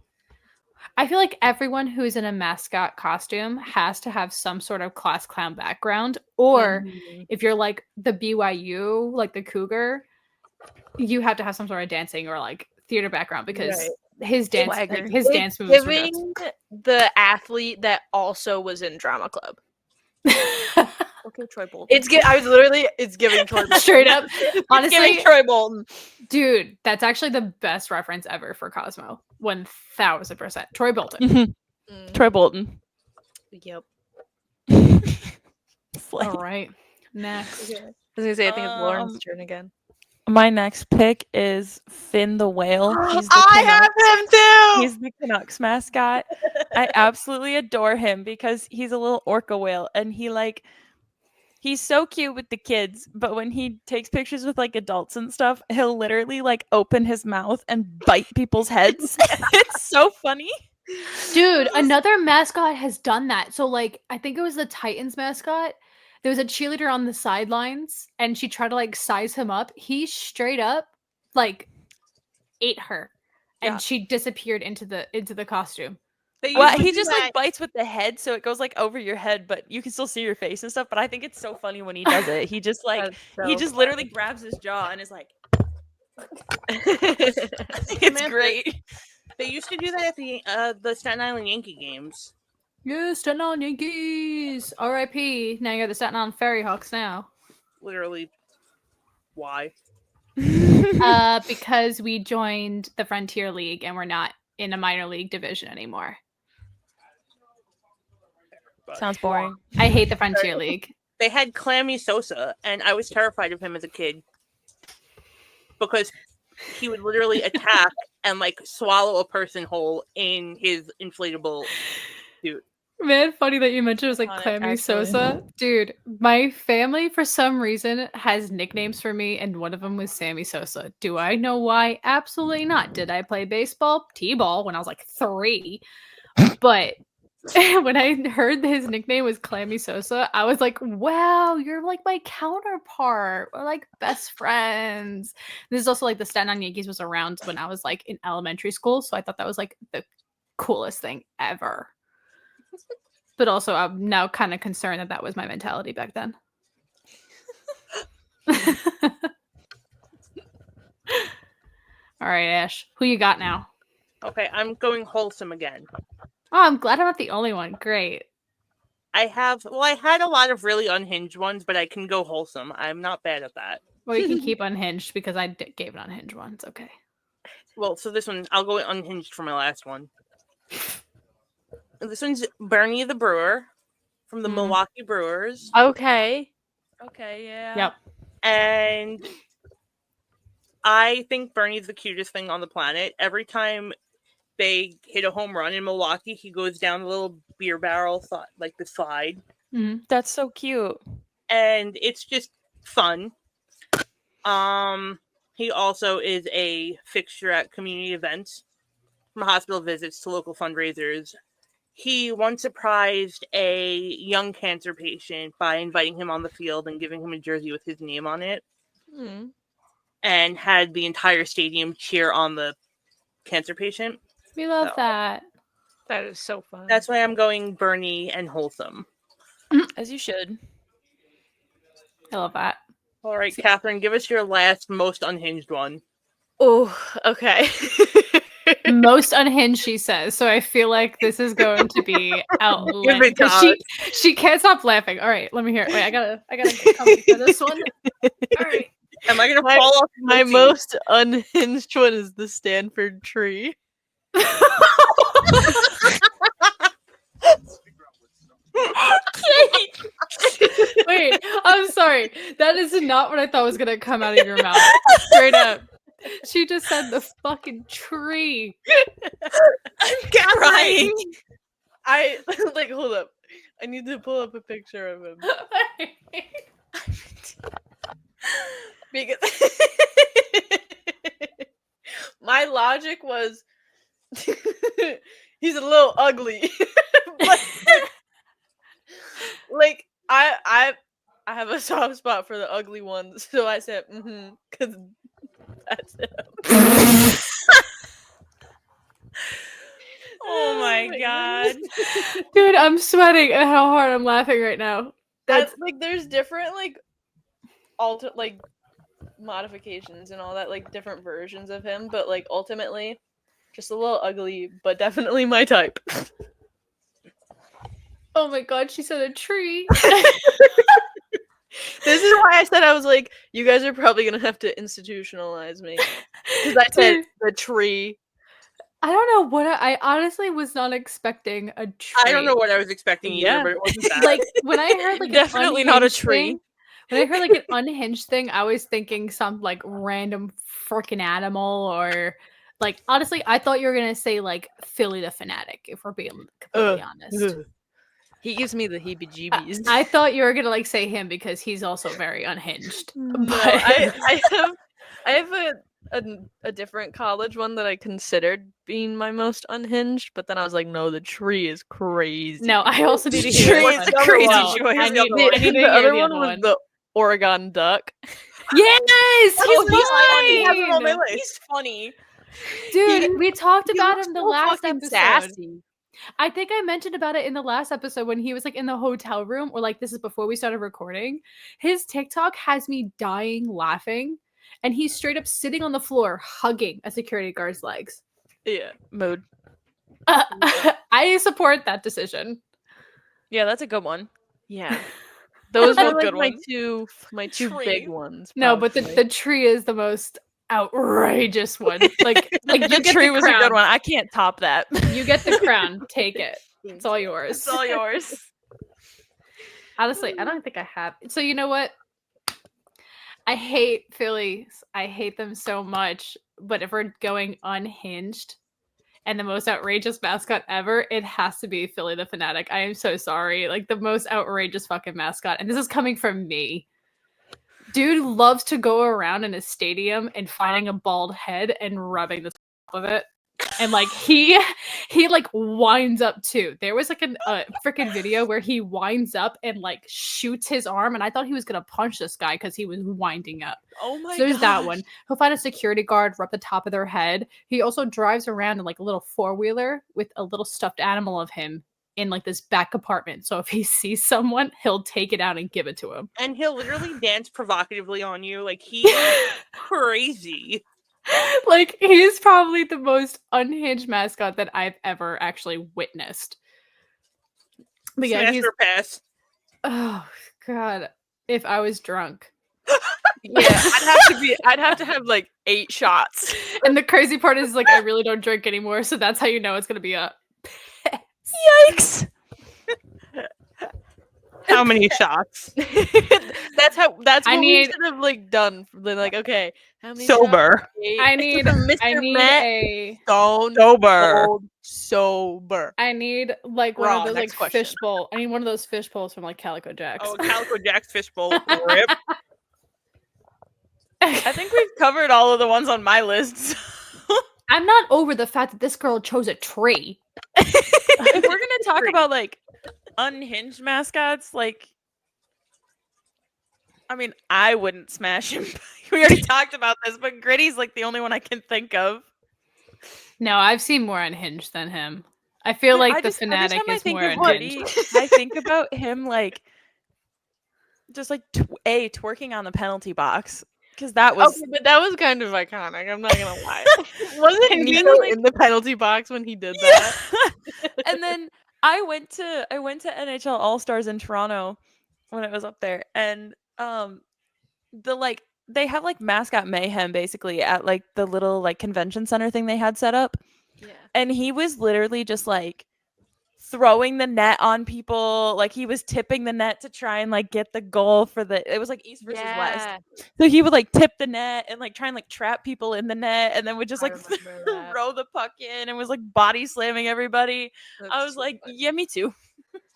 [SPEAKER 3] I feel like everyone who's in a mascot costume has to have some sort of class clown background, or if you're like the BYU, like the Cougar, you have to have some sort of dancing or like theater background because his dance,
[SPEAKER 2] Swagger.
[SPEAKER 3] his dance moves were nuts.
[SPEAKER 1] Giving the athlete that also was in drama club.
[SPEAKER 2] Okay, Troy Bolton.
[SPEAKER 1] It's giving Troy Bolton.
[SPEAKER 3] Straight up.
[SPEAKER 1] It's
[SPEAKER 3] Honestly,
[SPEAKER 1] giving Troy Bolton.
[SPEAKER 3] dude, that's actually the best reference ever for Cosmo. 1000%. Troy Bolton.
[SPEAKER 2] Troy Bolton.
[SPEAKER 1] Yep.
[SPEAKER 2] Slay.
[SPEAKER 3] All right. Next.
[SPEAKER 1] I was gonna say I think it's Lauren's turn again.
[SPEAKER 2] My next pick is Finn the whale. He's the
[SPEAKER 1] I have him too.
[SPEAKER 2] He's the Canucks mascot. I absolutely adore him because he's a little orca whale and he's so cute with the kids, but when he takes pictures with like adults and stuff, he'll literally like open his mouth and bite people's heads. It's so funny.
[SPEAKER 3] Dude, another mascot has done that. So like I think it was the Titans mascot. There was a cheerleader on the sidelines and she tried to like size him up. He straight up like ate her, and
[SPEAKER 2] Yeah.
[SPEAKER 3] she disappeared into the costume.
[SPEAKER 5] They
[SPEAKER 2] Well,
[SPEAKER 5] used to
[SPEAKER 2] he
[SPEAKER 5] do
[SPEAKER 2] just
[SPEAKER 5] that-
[SPEAKER 2] like bites with the head, so it goes like over your head, but you can still see your face and stuff. But I think it's so funny when he does it. He just like
[SPEAKER 1] That's
[SPEAKER 2] he
[SPEAKER 1] so
[SPEAKER 2] just literally grabs his jaw and is like,
[SPEAKER 1] funny.
[SPEAKER 2] it's
[SPEAKER 5] Samantha,
[SPEAKER 2] great.
[SPEAKER 5] They used to do that at the Staten Island Yankee games.
[SPEAKER 3] Yeah, Staten Island Yankees. R.I.P. Now you're the Staten Island Ferry Hawks now.
[SPEAKER 5] Literally, why?
[SPEAKER 3] Because we joined the Frontier League and we're not in a minor league division anymore.
[SPEAKER 5] But
[SPEAKER 2] Sounds boring.
[SPEAKER 3] I hate the Frontier League.
[SPEAKER 5] They had Clammy Sosa, and I was terrified of him as a kid because he would literally attack and like swallow a person whole in his inflatable suit.
[SPEAKER 3] Man, funny that you mentioned it was like
[SPEAKER 2] Iconic,
[SPEAKER 3] Clammy
[SPEAKER 2] actually.
[SPEAKER 3] Sosa. Dude, my family for some reason has nicknames for me, and one of them was Sammy Sosa. Do I know why? Absolutely not. Did I play baseball? T-ball when I was like 3. But when I heard his nickname was Clammy Sosa, I was like, wow, you're like my counterpart. We're like best friends. This is also like the Staten Island Yankees was around when I was like in elementary school, so I thought that was like the coolest thing ever. But also, I'm now kind of concerned that that was my mentality back then. All right, Ash, who you got now?
[SPEAKER 5] Okay, I'm going wholesome again.
[SPEAKER 3] Oh, I'm glad I'm not the only one. Great.
[SPEAKER 5] I had a lot of really unhinged ones, but I can go wholesome. I'm not bad at that.
[SPEAKER 3] Well, you can keep unhinged because I gave an unhinged one. It's okay.
[SPEAKER 5] Well, so this one, I'll go unhinged for my last one. This one's Bernie the Brewer from the Milwaukee Brewers.
[SPEAKER 1] Okay.
[SPEAKER 2] Okay, yeah.
[SPEAKER 3] Yep.
[SPEAKER 5] And I think Bernie's the cutest thing on the planet. Every time they hit a home run in Milwaukee, he goes down a little beer barrel, like the slide.
[SPEAKER 2] That's so cute.
[SPEAKER 5] And it's just fun. He also is a fixture at community events, from hospital visits to local fundraisers. He once surprised a young cancer patient by inviting him on the field and giving him a jersey with his name on it, and had the entire stadium cheer on the cancer patient.
[SPEAKER 3] We love
[SPEAKER 5] So,
[SPEAKER 3] that.
[SPEAKER 1] That is so fun.
[SPEAKER 5] That's why I'm going Bernie and wholesome.
[SPEAKER 2] As you should.
[SPEAKER 3] I love that.
[SPEAKER 5] All right, Catherine, give us your last, most unhinged one.
[SPEAKER 1] Oh, okay.
[SPEAKER 3] Most unhinged, she says. So I feel like this is going to be outlandish.
[SPEAKER 5] Give it to
[SPEAKER 3] She can't stop laughing. All right, let me hear it. Wait, I gotta get comfy for this one. All right.
[SPEAKER 5] Am I gonna fall off
[SPEAKER 1] My
[SPEAKER 5] seat?
[SPEAKER 1] most unhinged one is the Stanford Tree.
[SPEAKER 3] Wait, I'm sorry. That is not what I thought was gonna come out of your mouth. Straight up. She just said the fucking tree.
[SPEAKER 2] I'm crying.
[SPEAKER 1] I like hold up. I need to pull up a picture of him. Because my logic was he's a little ugly. But, like I have a soft spot for the ugly ones, so I said because that's him.
[SPEAKER 2] Oh my god.
[SPEAKER 3] Dude, I'm sweating at how hard I'm laughing right now.
[SPEAKER 1] That's like there's different like like modifications and all that, like different versions of him, but like ultimately just a little ugly, but definitely my type.
[SPEAKER 3] Oh my god, she said a tree.
[SPEAKER 1] This is why I said I was like, you guys are probably gonna have to institutionalize me. Because I said
[SPEAKER 3] Dude.
[SPEAKER 1] the tree.
[SPEAKER 3] I don't know what I honestly was not expecting a tree.
[SPEAKER 5] I don't know what I was expecting either,
[SPEAKER 1] Yeah.
[SPEAKER 5] but it wasn't that.
[SPEAKER 3] Like when I heard like
[SPEAKER 2] Definitely
[SPEAKER 3] an
[SPEAKER 2] not a
[SPEAKER 3] unhinged
[SPEAKER 2] tree.
[SPEAKER 3] thing- when I heard like an unhinged thing, I was thinking some like random freaking animal or like honestly, I thought you were gonna say like Philly the Fanatic, if we're being completely honest.
[SPEAKER 1] He gives me the heebie-jeebies.
[SPEAKER 3] I thought you were gonna like say him because he's also very unhinged.
[SPEAKER 1] No,
[SPEAKER 3] But
[SPEAKER 1] I have a different college one that I considered being my most unhinged, but then I was like, no, the tree is crazy.
[SPEAKER 3] no, I also need to
[SPEAKER 2] Tree
[SPEAKER 3] hear
[SPEAKER 2] is
[SPEAKER 3] this
[SPEAKER 2] a
[SPEAKER 3] one.
[SPEAKER 2] crazy
[SPEAKER 3] Well,
[SPEAKER 2] choice.
[SPEAKER 3] I need
[SPEAKER 1] The,
[SPEAKER 3] to hear
[SPEAKER 1] the other
[SPEAKER 3] the
[SPEAKER 1] one was the Oregon duck.
[SPEAKER 3] Yes,
[SPEAKER 2] Oh,
[SPEAKER 3] he's
[SPEAKER 2] he's
[SPEAKER 3] mine!
[SPEAKER 5] I have him on my
[SPEAKER 2] he's funny.
[SPEAKER 3] Dude, we talked
[SPEAKER 1] He
[SPEAKER 3] about
[SPEAKER 1] looks
[SPEAKER 3] him the
[SPEAKER 1] so
[SPEAKER 3] last
[SPEAKER 1] fucking
[SPEAKER 3] episode.
[SPEAKER 1] sassy.
[SPEAKER 3] I think I mentioned about it in the last episode when he was like in the hotel room, or like this is before we started recording. His TikTok has me dying laughing, and he's straight up sitting on the floor hugging a security guard's legs.
[SPEAKER 1] Yeah.
[SPEAKER 2] Mood.
[SPEAKER 3] I support that decision.
[SPEAKER 2] Yeah, that's a good one.
[SPEAKER 1] Yeah. Those
[SPEAKER 2] Both
[SPEAKER 1] were like
[SPEAKER 2] good ones.
[SPEAKER 1] my two
[SPEAKER 2] Tree.
[SPEAKER 1] big ones.
[SPEAKER 3] No, but
[SPEAKER 1] probably.
[SPEAKER 3] the tree is the most outrageous one. Like you
[SPEAKER 2] The
[SPEAKER 3] get
[SPEAKER 2] tree
[SPEAKER 3] the
[SPEAKER 2] was a good
[SPEAKER 3] crown.
[SPEAKER 2] one. I can't top that.
[SPEAKER 3] You get the crown. Take it. It's all yours.
[SPEAKER 2] It's all yours.
[SPEAKER 3] Honestly, I don't think I have. So you know what? I hate Phillies. I hate them so much. But if we're going unhinged and the most outrageous mascot ever, it has to be Philly the Fanatic. I am so sorry. Like the most outrageous fucking mascot. And this is coming from me. Dude loves to go around in a stadium and finding a bald head and rubbing the top of it. And like he like winds up too. There was like a freaking video where he winds up and like shoots his arm, and I thought he was gonna punch this guy because he was winding up.
[SPEAKER 2] Oh my
[SPEAKER 3] So there's that one. He'll find a security guard, rub the top of their head. He also drives around in like a little 4-wheeler with a little stuffed animal of him in like this back compartment. So if he sees someone, he'll take it out and give it to him.
[SPEAKER 5] And he'll literally dance provocatively on you. Like, he is crazy.
[SPEAKER 3] Like he's probably the most unhinged mascot that I've ever actually witnessed. But yeah,
[SPEAKER 5] Smash
[SPEAKER 3] he's
[SPEAKER 5] or pass.
[SPEAKER 3] oh god. If I was drunk.
[SPEAKER 1] Yeah, I'd have to have like 8 shots.
[SPEAKER 3] And the crazy part is like I really don't drink anymore, so that's how you know it's gonna be a
[SPEAKER 2] Yikes!
[SPEAKER 5] How many shots?
[SPEAKER 1] That's what
[SPEAKER 3] I
[SPEAKER 1] we
[SPEAKER 3] need-
[SPEAKER 1] should have like done. Like, okay, how many
[SPEAKER 4] Sober.
[SPEAKER 1] shots? 8.
[SPEAKER 3] I need
[SPEAKER 1] Mr. Matt
[SPEAKER 3] a
[SPEAKER 1] Stone
[SPEAKER 4] Sober.
[SPEAKER 1] Cold Sober.
[SPEAKER 3] I need like one
[SPEAKER 1] Wrong,
[SPEAKER 3] of those like
[SPEAKER 1] next question.
[SPEAKER 3] fishbowl. I need one of those fish bowls from like Calico Jacks.
[SPEAKER 5] Oh, Calico Jack's fishbowl. Rip.
[SPEAKER 2] I think we've covered all of the ones on my list.
[SPEAKER 3] I'm not over the fact that this girl chose a tree.
[SPEAKER 2] If we're gonna talk about like unhinged mascots, like I mean, I wouldn't smash him. We already talked about this, but Gritty's like the only one I can think of.
[SPEAKER 3] No, I've seen more unhinged than him. I feel like the
[SPEAKER 2] every
[SPEAKER 3] Fanatic
[SPEAKER 2] time I
[SPEAKER 3] is
[SPEAKER 2] think
[SPEAKER 3] more
[SPEAKER 2] of
[SPEAKER 3] unhinged.
[SPEAKER 2] Gritty, I think about him like just like twerking on the penalty box because that was
[SPEAKER 1] Okay, but that was kind of iconic. I'm not gonna lie. Wasn't
[SPEAKER 2] And
[SPEAKER 1] Nico
[SPEAKER 2] then, like-
[SPEAKER 1] in the penalty box when he did that?
[SPEAKER 2] And then I went to NHL All Stars in Toronto when it was up there, and they have like Mascot Mayhem basically at like the little like convention center thing they had set up,
[SPEAKER 1] Yeah.
[SPEAKER 2] and he was literally just like throwing the net on people, like he was tipping the net to try and like get the goal for it was like East versus West. So he would like tip the net and like try and like trap people in the net, and then would just
[SPEAKER 1] I
[SPEAKER 2] like
[SPEAKER 1] remember that.
[SPEAKER 2] throw the puck in and was like body slamming everybody. I was like, yeah, me too.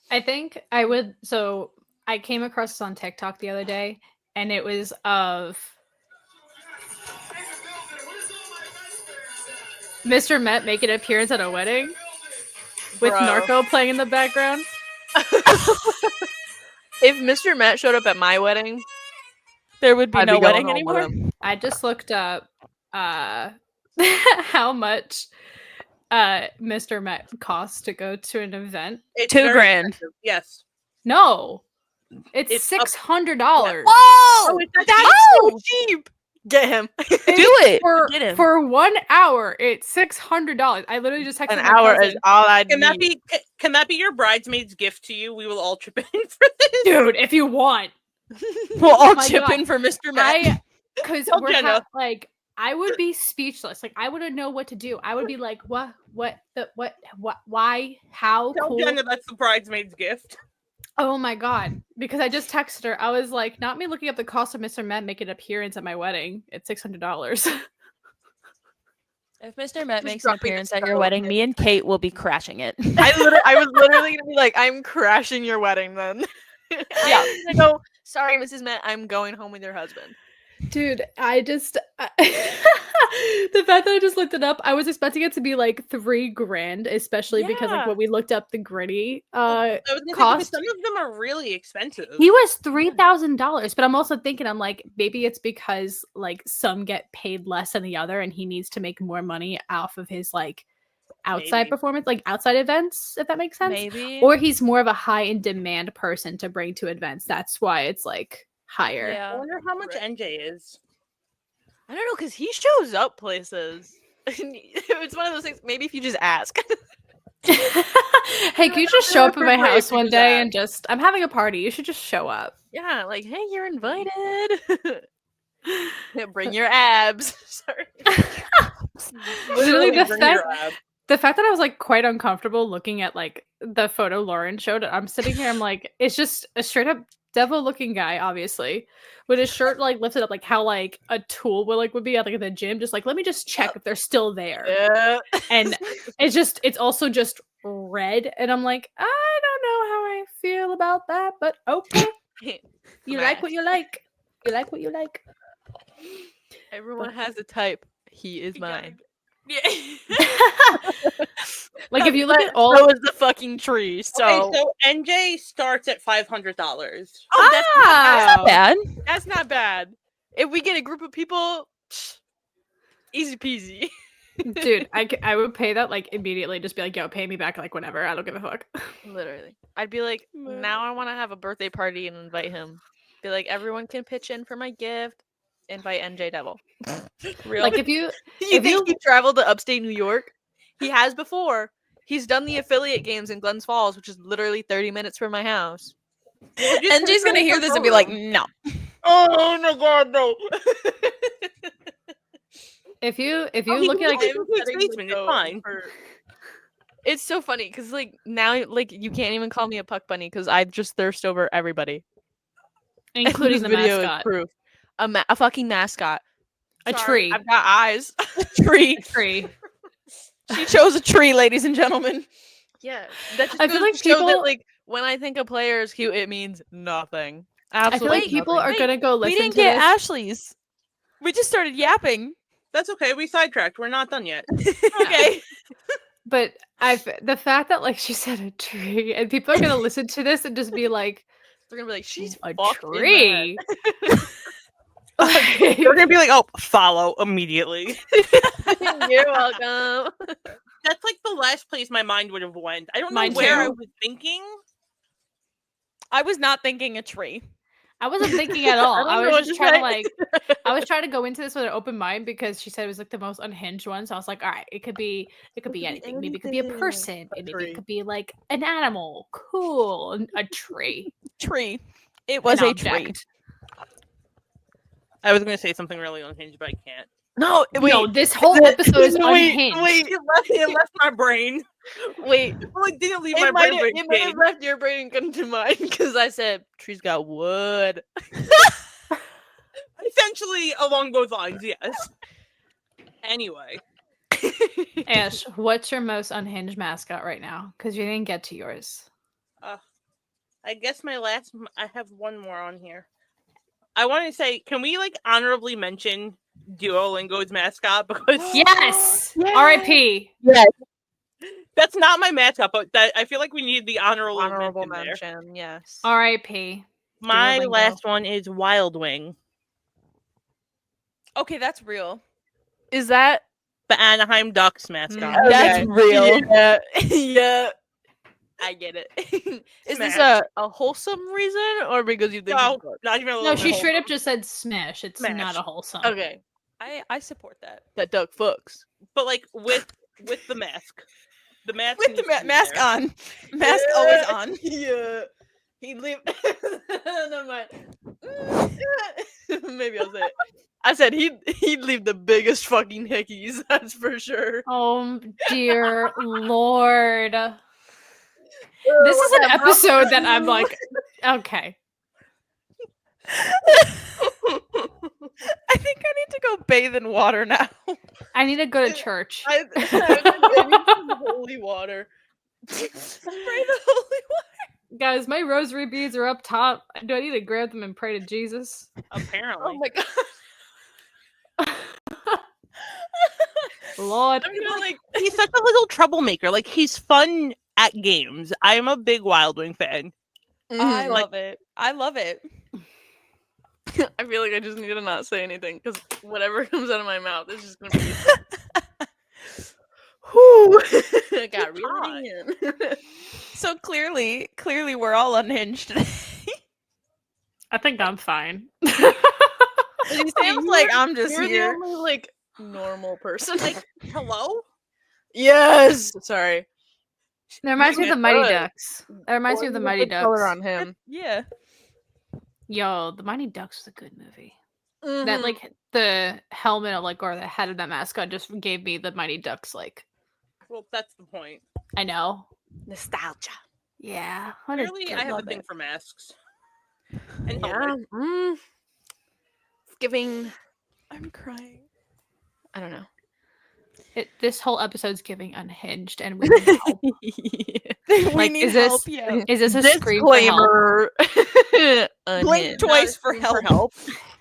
[SPEAKER 3] I think I would. So I came across this on TikTok the other day, and it was of Mr. Met making an appearance at a wedding with
[SPEAKER 1] Bro.
[SPEAKER 3] Narco playing in the background.
[SPEAKER 1] If Mr. Matt showed up at my wedding,
[SPEAKER 2] There would be
[SPEAKER 1] I'd
[SPEAKER 2] no
[SPEAKER 1] be going
[SPEAKER 2] wedding
[SPEAKER 1] home with
[SPEAKER 2] anymore.
[SPEAKER 1] him.
[SPEAKER 3] I just looked up how much Mr. Met costs to go to an event.
[SPEAKER 5] It's
[SPEAKER 2] $2
[SPEAKER 5] very
[SPEAKER 2] grand.
[SPEAKER 5] expensive. Yes.
[SPEAKER 3] No, it's
[SPEAKER 5] It's up-
[SPEAKER 3] $600.
[SPEAKER 2] Whoa!
[SPEAKER 5] it's
[SPEAKER 1] That's
[SPEAKER 2] Oh!
[SPEAKER 1] so cheap. Get him.
[SPEAKER 2] Do it.
[SPEAKER 3] For,
[SPEAKER 2] Get him.
[SPEAKER 3] for 1 hour, it's $600. I literally just texted
[SPEAKER 1] An
[SPEAKER 3] my
[SPEAKER 1] hour
[SPEAKER 3] cousin.
[SPEAKER 1] is all I
[SPEAKER 5] Can that
[SPEAKER 1] need.
[SPEAKER 5] be can that be your bridesmaid's gift to you? We will all chip in for this.
[SPEAKER 3] Dude, if you want.
[SPEAKER 2] We'll all
[SPEAKER 3] my
[SPEAKER 2] chip
[SPEAKER 3] God.
[SPEAKER 2] in for Mr. Matt.
[SPEAKER 3] Because
[SPEAKER 5] Tell
[SPEAKER 3] we're
[SPEAKER 5] Jenna.
[SPEAKER 3] like, I would be speechless. Like, I wouldn't know what to do. I would be like, what, why, how,
[SPEAKER 5] Tell
[SPEAKER 3] cool.
[SPEAKER 5] Jenna that's the bridesmaid's gift.
[SPEAKER 3] Oh my God. Because I just texted her. I was like, not me looking up the cost of Mr. Met making an appearance at my wedding. It's $600.
[SPEAKER 2] If Mr. Met
[SPEAKER 1] Just
[SPEAKER 2] makes an
[SPEAKER 1] dropping
[SPEAKER 2] appearance
[SPEAKER 1] a
[SPEAKER 2] at your
[SPEAKER 1] spell
[SPEAKER 2] wedding,
[SPEAKER 1] on
[SPEAKER 2] me and Kate will be crashing it.
[SPEAKER 1] I was literally gonna be like, I'm crashing your wedding then.
[SPEAKER 2] Yeah.
[SPEAKER 1] I go, sorry, Mrs. Matt, I'm going home with your husband.
[SPEAKER 3] Dude, I just the The fact that I just looked it up, I was expecting it to be like $3,000, especially because like
[SPEAKER 2] Yeah.
[SPEAKER 3] when we looked up the gritty
[SPEAKER 5] I was gonna say,
[SPEAKER 3] cost.
[SPEAKER 5] because some of them are really expensive.
[SPEAKER 3] He was $3,000, but I'm also thinking, I'm like, maybe it's because like some get paid less than the other, and he needs to make more money off of his like outside
[SPEAKER 5] Maybe.
[SPEAKER 3] performance, like outside events, if that makes sense.
[SPEAKER 2] Maybe.
[SPEAKER 3] Or he's more of a high in demand person to bring to events. That's why it's like higher.
[SPEAKER 5] I
[SPEAKER 2] Yeah.
[SPEAKER 5] wonder how much
[SPEAKER 1] Right.
[SPEAKER 5] NJ is.
[SPEAKER 1] I don't know, because he shows up places. It's one of those things. Maybe if you just ask.
[SPEAKER 3] Hey, can you just show up at my
[SPEAKER 1] Great
[SPEAKER 3] house
[SPEAKER 1] if you
[SPEAKER 3] one
[SPEAKER 1] do
[SPEAKER 3] day
[SPEAKER 1] that.
[SPEAKER 3] and just, I'm having a party. You should just show up.
[SPEAKER 1] Yeah, like, hey, you're invited. Yeah, bring your abs. Sorry.
[SPEAKER 3] Literally, the
[SPEAKER 5] bring
[SPEAKER 3] fact,
[SPEAKER 5] your ab.
[SPEAKER 3] the fact that I was like quite uncomfortable looking at like the photo Lauren showed, I'm sitting here, I'm like, it's just a straight up devil looking guy, obviously, with his shirt like lifted up, like how like a tool would be at like at the gym, just like, let me just check if they're still there.
[SPEAKER 1] Yeah.
[SPEAKER 3] And it's also just red, and I'm like, I don't know how I feel about that, but okay. You like what you like. You like what you like.
[SPEAKER 1] Everyone has a type. He is mine.
[SPEAKER 2] Yeah.
[SPEAKER 3] Like if you look
[SPEAKER 1] But
[SPEAKER 3] at all,
[SPEAKER 1] so is the fucking tree. So,
[SPEAKER 5] Okay, so NJ starts at $500.
[SPEAKER 1] oh, that's
[SPEAKER 3] Wow.
[SPEAKER 2] Bad.
[SPEAKER 1] That's not bad. If we get a group of people, easy peasy.
[SPEAKER 3] dude, I would pay that like immediately. Just be like, yo, pay me back like whenever. I don't give a fuck.
[SPEAKER 1] Literally. I'd be like, now I want to have a birthday party and invite him. Be like, everyone can pitch in for my gift. Invite NJ Devil. Real.
[SPEAKER 3] Like if you
[SPEAKER 1] you
[SPEAKER 3] if
[SPEAKER 1] think
[SPEAKER 3] you-
[SPEAKER 1] he traveled to upstate New York? He has before. He's done the affiliate games in Glens Falls, which is literally 30 minutes from my house.
[SPEAKER 2] NJ's gonna hear this and be like, no.
[SPEAKER 1] Oh no god, no.
[SPEAKER 3] if you
[SPEAKER 5] he
[SPEAKER 3] look
[SPEAKER 5] can
[SPEAKER 3] at like
[SPEAKER 5] make it his basement, it's fine.
[SPEAKER 1] It's so funny because like now like you can't even call me a puck bunny because I just thirst over everybody. And
[SPEAKER 3] including
[SPEAKER 1] this
[SPEAKER 3] the
[SPEAKER 1] video is
[SPEAKER 3] mascot,
[SPEAKER 1] proof. A fucking mascot.
[SPEAKER 3] a
[SPEAKER 1] Sorry,
[SPEAKER 3] tree,
[SPEAKER 1] I've got eyes. Tree.
[SPEAKER 3] a tree.
[SPEAKER 2] She chose a tree, ladies and gentlemen.
[SPEAKER 1] Yeah, that just
[SPEAKER 3] I feel
[SPEAKER 1] goes
[SPEAKER 3] like
[SPEAKER 1] to show that
[SPEAKER 3] people-
[SPEAKER 1] like when I think a player is cute, it means nothing.
[SPEAKER 3] I feel
[SPEAKER 1] Absolutely
[SPEAKER 3] like people
[SPEAKER 1] nothing.
[SPEAKER 3] are gonna go listen
[SPEAKER 2] We didn't
[SPEAKER 3] to
[SPEAKER 2] get
[SPEAKER 3] this.
[SPEAKER 2] Ashley's. We just started yapping.
[SPEAKER 5] That's okay. We sidetracked. We're not done yet.
[SPEAKER 2] Okay.
[SPEAKER 3] But the fact that like she said a tree, and people are gonna listen to this and just be like,
[SPEAKER 1] They're gonna be like, she's
[SPEAKER 3] a
[SPEAKER 1] fucked in the
[SPEAKER 3] tree.
[SPEAKER 4] They're gonna be like, "Oh, follow immediately."
[SPEAKER 1] head. You're welcome.
[SPEAKER 5] That's like the last place my mind would have went. I don't
[SPEAKER 3] Mine
[SPEAKER 5] know where I
[SPEAKER 3] too.
[SPEAKER 5] was thinking.
[SPEAKER 2] I was not thinking a tree.
[SPEAKER 3] I wasn't thinking at all.
[SPEAKER 1] I don't
[SPEAKER 3] I
[SPEAKER 1] know
[SPEAKER 3] was
[SPEAKER 1] what
[SPEAKER 3] just
[SPEAKER 1] to
[SPEAKER 3] trying to
[SPEAKER 1] say.
[SPEAKER 3] like, I was trying to go into this with an open mind because she said it was like the most unhinged one. So I was like, all right, it could be anything. Maybe it could be a
[SPEAKER 1] anything.
[SPEAKER 3] person.
[SPEAKER 1] A
[SPEAKER 3] Maybe
[SPEAKER 1] tree.
[SPEAKER 3] it could be like an animal. Cool. A tree.
[SPEAKER 2] Tree. It was
[SPEAKER 3] An
[SPEAKER 2] a tree.
[SPEAKER 3] object.
[SPEAKER 5] I was going to say something really unhinged, but I can't.
[SPEAKER 1] No, wait,
[SPEAKER 3] No, this whole episode is
[SPEAKER 1] wait,
[SPEAKER 3] unhinged.
[SPEAKER 1] wait,
[SPEAKER 5] It left my brain.
[SPEAKER 1] wait.
[SPEAKER 5] Well, it didn't leave
[SPEAKER 1] It
[SPEAKER 5] my
[SPEAKER 1] might
[SPEAKER 5] brain.
[SPEAKER 1] have,
[SPEAKER 5] but
[SPEAKER 1] it might have
[SPEAKER 5] did.
[SPEAKER 1] left your brain and come to mine because I said tree's got wood.
[SPEAKER 5] Essentially along those lines, yes. Anyway,
[SPEAKER 3] Ash, what's your most unhinged mascot right now? Because you didn't get to yours.
[SPEAKER 5] I guess I have one more on here. I want to say, can we like honorably mention Duolingo's mascot? Because
[SPEAKER 3] Yes.
[SPEAKER 1] Yes.
[SPEAKER 3] R.I.P.
[SPEAKER 5] that's not my mascot, but I feel like we need the honorable mention there.
[SPEAKER 1] mention, yes.
[SPEAKER 3] R.I.P.
[SPEAKER 5] My
[SPEAKER 3] Duolingo.
[SPEAKER 5] last one is Wild Wing,
[SPEAKER 2] Okay, that's real.
[SPEAKER 1] Is that
[SPEAKER 5] the Anaheim Ducks mascot.
[SPEAKER 3] Mm.
[SPEAKER 2] That's real.
[SPEAKER 1] Yeah, yeah. I get it. Is this
[SPEAKER 5] Smash.
[SPEAKER 1] a wholesome reason or because you think
[SPEAKER 5] No,
[SPEAKER 1] it's good?
[SPEAKER 5] not even a little
[SPEAKER 3] No,
[SPEAKER 5] bit
[SPEAKER 3] she straight
[SPEAKER 5] wholesome.
[SPEAKER 3] up just said smash. It's
[SPEAKER 5] Smash.
[SPEAKER 3] not a wholesome.
[SPEAKER 1] Okay,
[SPEAKER 2] I support that.
[SPEAKER 1] that Doug fucks.
[SPEAKER 5] But like with the mask. The mask
[SPEAKER 2] With the
[SPEAKER 5] needs to be
[SPEAKER 2] mask
[SPEAKER 5] there.
[SPEAKER 2] on. Mask always on.
[SPEAKER 1] Yeah. He'd leave. Never mind. Maybe I'll say it. I said he'd leave the biggest fucking hickeys. That's for sure.
[SPEAKER 3] Oh dear Lord. This is an episode that I'm like, okay.
[SPEAKER 2] I think I need to go bathe in water now.
[SPEAKER 3] I need to go to church.
[SPEAKER 1] I need some holy water.
[SPEAKER 2] Spray the holy
[SPEAKER 3] Guys, my rosary beads are up top. Do I need to grab them and pray to Jesus?
[SPEAKER 5] Apparently.
[SPEAKER 1] Oh my god.
[SPEAKER 3] Lord.
[SPEAKER 2] I'm gonna like.
[SPEAKER 5] He's such a little troublemaker. Like, he's fun at games. I am a big Wild Wing fan.
[SPEAKER 2] I
[SPEAKER 1] Mhm.
[SPEAKER 2] love it. I love it.
[SPEAKER 1] I feel like I just need to not say anything because whatever comes out of my mouth is just gonna be. Whew. I got really in.
[SPEAKER 2] So clearly we're all unhinged today.
[SPEAKER 3] I think I'm fine.
[SPEAKER 1] It seems like I'm just
[SPEAKER 2] you're the
[SPEAKER 1] here. Only like normal person.
[SPEAKER 5] Like, hello?
[SPEAKER 1] Yes. Sorry.
[SPEAKER 3] That reminds me of the
[SPEAKER 1] Good.
[SPEAKER 3] Mighty Ducks. That reminds me of the
[SPEAKER 1] Or
[SPEAKER 3] Mighty
[SPEAKER 1] put color
[SPEAKER 3] Ducks.
[SPEAKER 1] on him.
[SPEAKER 2] Yeah.
[SPEAKER 3] Yo, the Mighty Ducks was a good movie. That
[SPEAKER 1] Mhm.
[SPEAKER 3] like the helmet of like or the head of that mascot just gave me the Mighty Ducks like
[SPEAKER 5] Well, that's the point.
[SPEAKER 3] I know.
[SPEAKER 1] Nostalgia.
[SPEAKER 3] Yeah. What a
[SPEAKER 5] Clearly,
[SPEAKER 3] good
[SPEAKER 5] I have a
[SPEAKER 3] love
[SPEAKER 5] thing
[SPEAKER 3] it.
[SPEAKER 5] for masks. And
[SPEAKER 1] Yeah.
[SPEAKER 5] helmets.
[SPEAKER 1] It's giving.
[SPEAKER 2] I'm crying.
[SPEAKER 1] I don't know.
[SPEAKER 3] This whole episode's giving unhinged and we need help.
[SPEAKER 2] We
[SPEAKER 3] Like,
[SPEAKER 2] need
[SPEAKER 3] is this-
[SPEAKER 2] help. Yeah.
[SPEAKER 3] Is this a scream for help?
[SPEAKER 1] Disclaimer.
[SPEAKER 2] Blink
[SPEAKER 1] Unhinged.
[SPEAKER 2] twice for
[SPEAKER 5] Not a scream
[SPEAKER 2] help.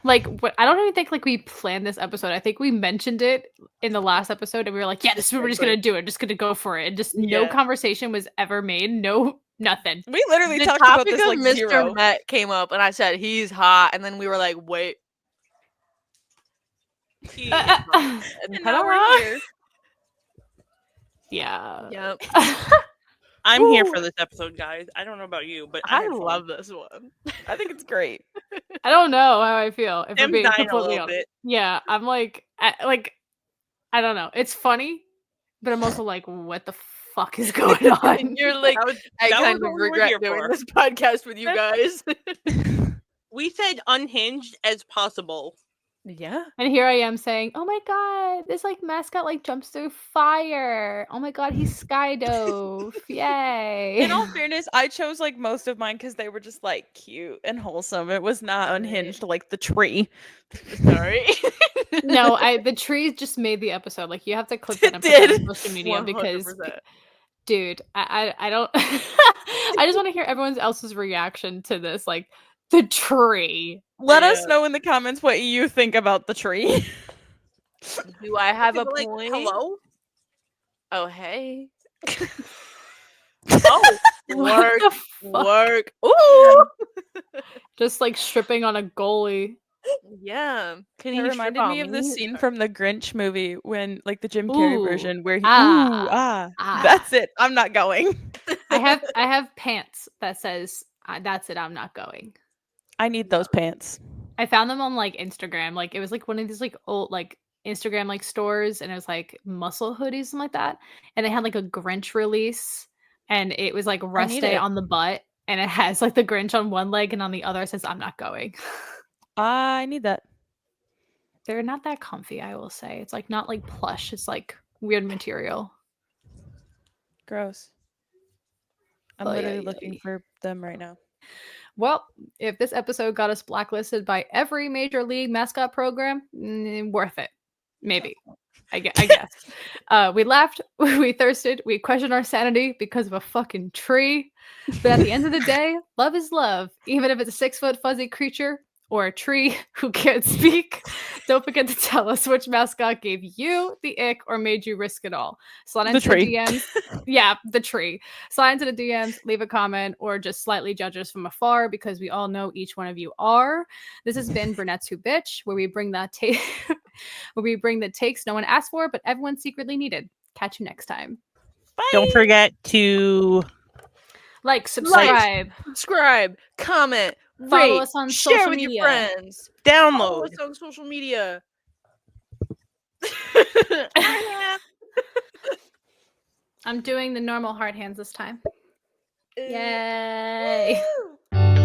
[SPEAKER 3] Like I don't even think like we planned this episode. I think we mentioned it in the last episode and we were like, yeah, this is what we're just gonna do. We're just gonna go for it. And just no
[SPEAKER 1] Yeah.
[SPEAKER 3] conversation was ever made. No nothing.
[SPEAKER 2] We literally
[SPEAKER 1] The
[SPEAKER 2] talked about
[SPEAKER 1] topic
[SPEAKER 2] this
[SPEAKER 1] of
[SPEAKER 2] like
[SPEAKER 1] Mr.
[SPEAKER 2] zero.
[SPEAKER 1] Met came up, and I said he's hot, and then we were like, wait,
[SPEAKER 5] He is not.
[SPEAKER 2] And now we're
[SPEAKER 1] ta-da.
[SPEAKER 2] here.
[SPEAKER 3] Yeah.
[SPEAKER 1] Yep.
[SPEAKER 5] I'm here
[SPEAKER 1] Woo.
[SPEAKER 5] for this episode, guys. I don't know about you, but I
[SPEAKER 1] I
[SPEAKER 5] had fun.
[SPEAKER 1] love this one.
[SPEAKER 2] I think it's great.
[SPEAKER 3] I don't know how I feel. If
[SPEAKER 5] Tim's
[SPEAKER 3] we're being
[SPEAKER 5] dying a
[SPEAKER 3] completely
[SPEAKER 5] little
[SPEAKER 3] honest.
[SPEAKER 5] bit.
[SPEAKER 3] Yeah, I'm like I don't know. It's funny, but I'm also like, what the fuck is going on?
[SPEAKER 1] And you're like,
[SPEAKER 5] That was,
[SPEAKER 1] I
[SPEAKER 5] that
[SPEAKER 1] kind
[SPEAKER 5] was
[SPEAKER 1] of
[SPEAKER 5] what we were
[SPEAKER 1] regret
[SPEAKER 5] here
[SPEAKER 1] doing
[SPEAKER 5] for.
[SPEAKER 1] this podcast with you guys.
[SPEAKER 5] We said unhinged as possible.
[SPEAKER 1] Yeah.
[SPEAKER 3] And here I am saying, "Oh my god, this like mascot like jumps through fire! Oh my god, he skydove! Yay!"
[SPEAKER 2] In all fairness, I chose like most of mine because they were just like cute and wholesome. It was not
[SPEAKER 1] Right.
[SPEAKER 2] unhinged like the tree.
[SPEAKER 1] Sorry.
[SPEAKER 3] No, the tree just made the episode. Like you have to clip that
[SPEAKER 2] It
[SPEAKER 3] and put that
[SPEAKER 2] did.
[SPEAKER 3] on social media because,
[SPEAKER 1] 100%.
[SPEAKER 3] dude, I don't. I just want to hear everyone else's reaction to this. Like the tree.
[SPEAKER 2] Let us
[SPEAKER 1] Yeah.
[SPEAKER 2] know in the comments what you think about the tree.
[SPEAKER 1] Do I have
[SPEAKER 5] Okay,
[SPEAKER 1] a
[SPEAKER 5] but, like,
[SPEAKER 1] point?
[SPEAKER 5] hello?
[SPEAKER 1] Oh, hey.
[SPEAKER 5] Oh,
[SPEAKER 3] What
[SPEAKER 1] Work.
[SPEAKER 3] the fuck?
[SPEAKER 1] Work. Ooh.
[SPEAKER 3] Just like stripping on a goalie.
[SPEAKER 1] Yeah. Can
[SPEAKER 2] It
[SPEAKER 1] you
[SPEAKER 2] reminded me of the scene from the Grinch movie when, like, the Jim Carrey
[SPEAKER 3] Ooh.
[SPEAKER 2] version where he,
[SPEAKER 3] Ah.
[SPEAKER 2] that's it. I'm not going.
[SPEAKER 3] I have pants that says that's it. I'm not going.
[SPEAKER 2] I need those pants.
[SPEAKER 3] I found them on like Instagram. Like it was like one of these like old like Instagram like stores, and it was like muscle hoodies and like that. And they had like a Grinch release, and it was like rest
[SPEAKER 2] need
[SPEAKER 3] day
[SPEAKER 2] it.
[SPEAKER 3] on the butt, and it has like the Grinch on one leg, and on the other it says I'm not going.
[SPEAKER 2] I need that.
[SPEAKER 3] They're not that comfy, I will say. It's like not like plush. It's like weird material.
[SPEAKER 2] Gross. I'm
[SPEAKER 3] Oh,
[SPEAKER 2] literally
[SPEAKER 3] yeah,
[SPEAKER 2] looking
[SPEAKER 3] yeah.
[SPEAKER 2] for them right now.
[SPEAKER 3] Well, if this episode got us blacklisted by every major league mascot program, worth it. Maybe. I guess. We laughed, we thirsted, we questioned our sanity because of a fucking tree. But at the end of the day, love is love. Even if it's a 6-foot fuzzy creature or a tree who can't speak. Don't forget to tell us which mascot gave you the ick or made you risk it all. Slide
[SPEAKER 2] The
[SPEAKER 3] into
[SPEAKER 2] tree.
[SPEAKER 3] the DMs. Yeah, the tree. Slide into the DMs, leave a comment, or just slightly judge us from afar because we all know each one of you are. This has been Brunettes Who Bitch, where we bring that where we bring the takes no one asked for, but everyone secretly needed. Catch you next time.
[SPEAKER 4] Don't forget to
[SPEAKER 3] Like, subscribe,
[SPEAKER 1] Subscribe, comment,
[SPEAKER 3] follow
[SPEAKER 1] rate,
[SPEAKER 3] us on
[SPEAKER 1] share
[SPEAKER 3] social
[SPEAKER 1] with
[SPEAKER 3] media.
[SPEAKER 1] your friends. Follow
[SPEAKER 5] download.
[SPEAKER 1] us on social media.
[SPEAKER 3] I'm doing the normal hard hands this time.
[SPEAKER 1] Uh,
[SPEAKER 3] Yay.
[SPEAKER 1] woo.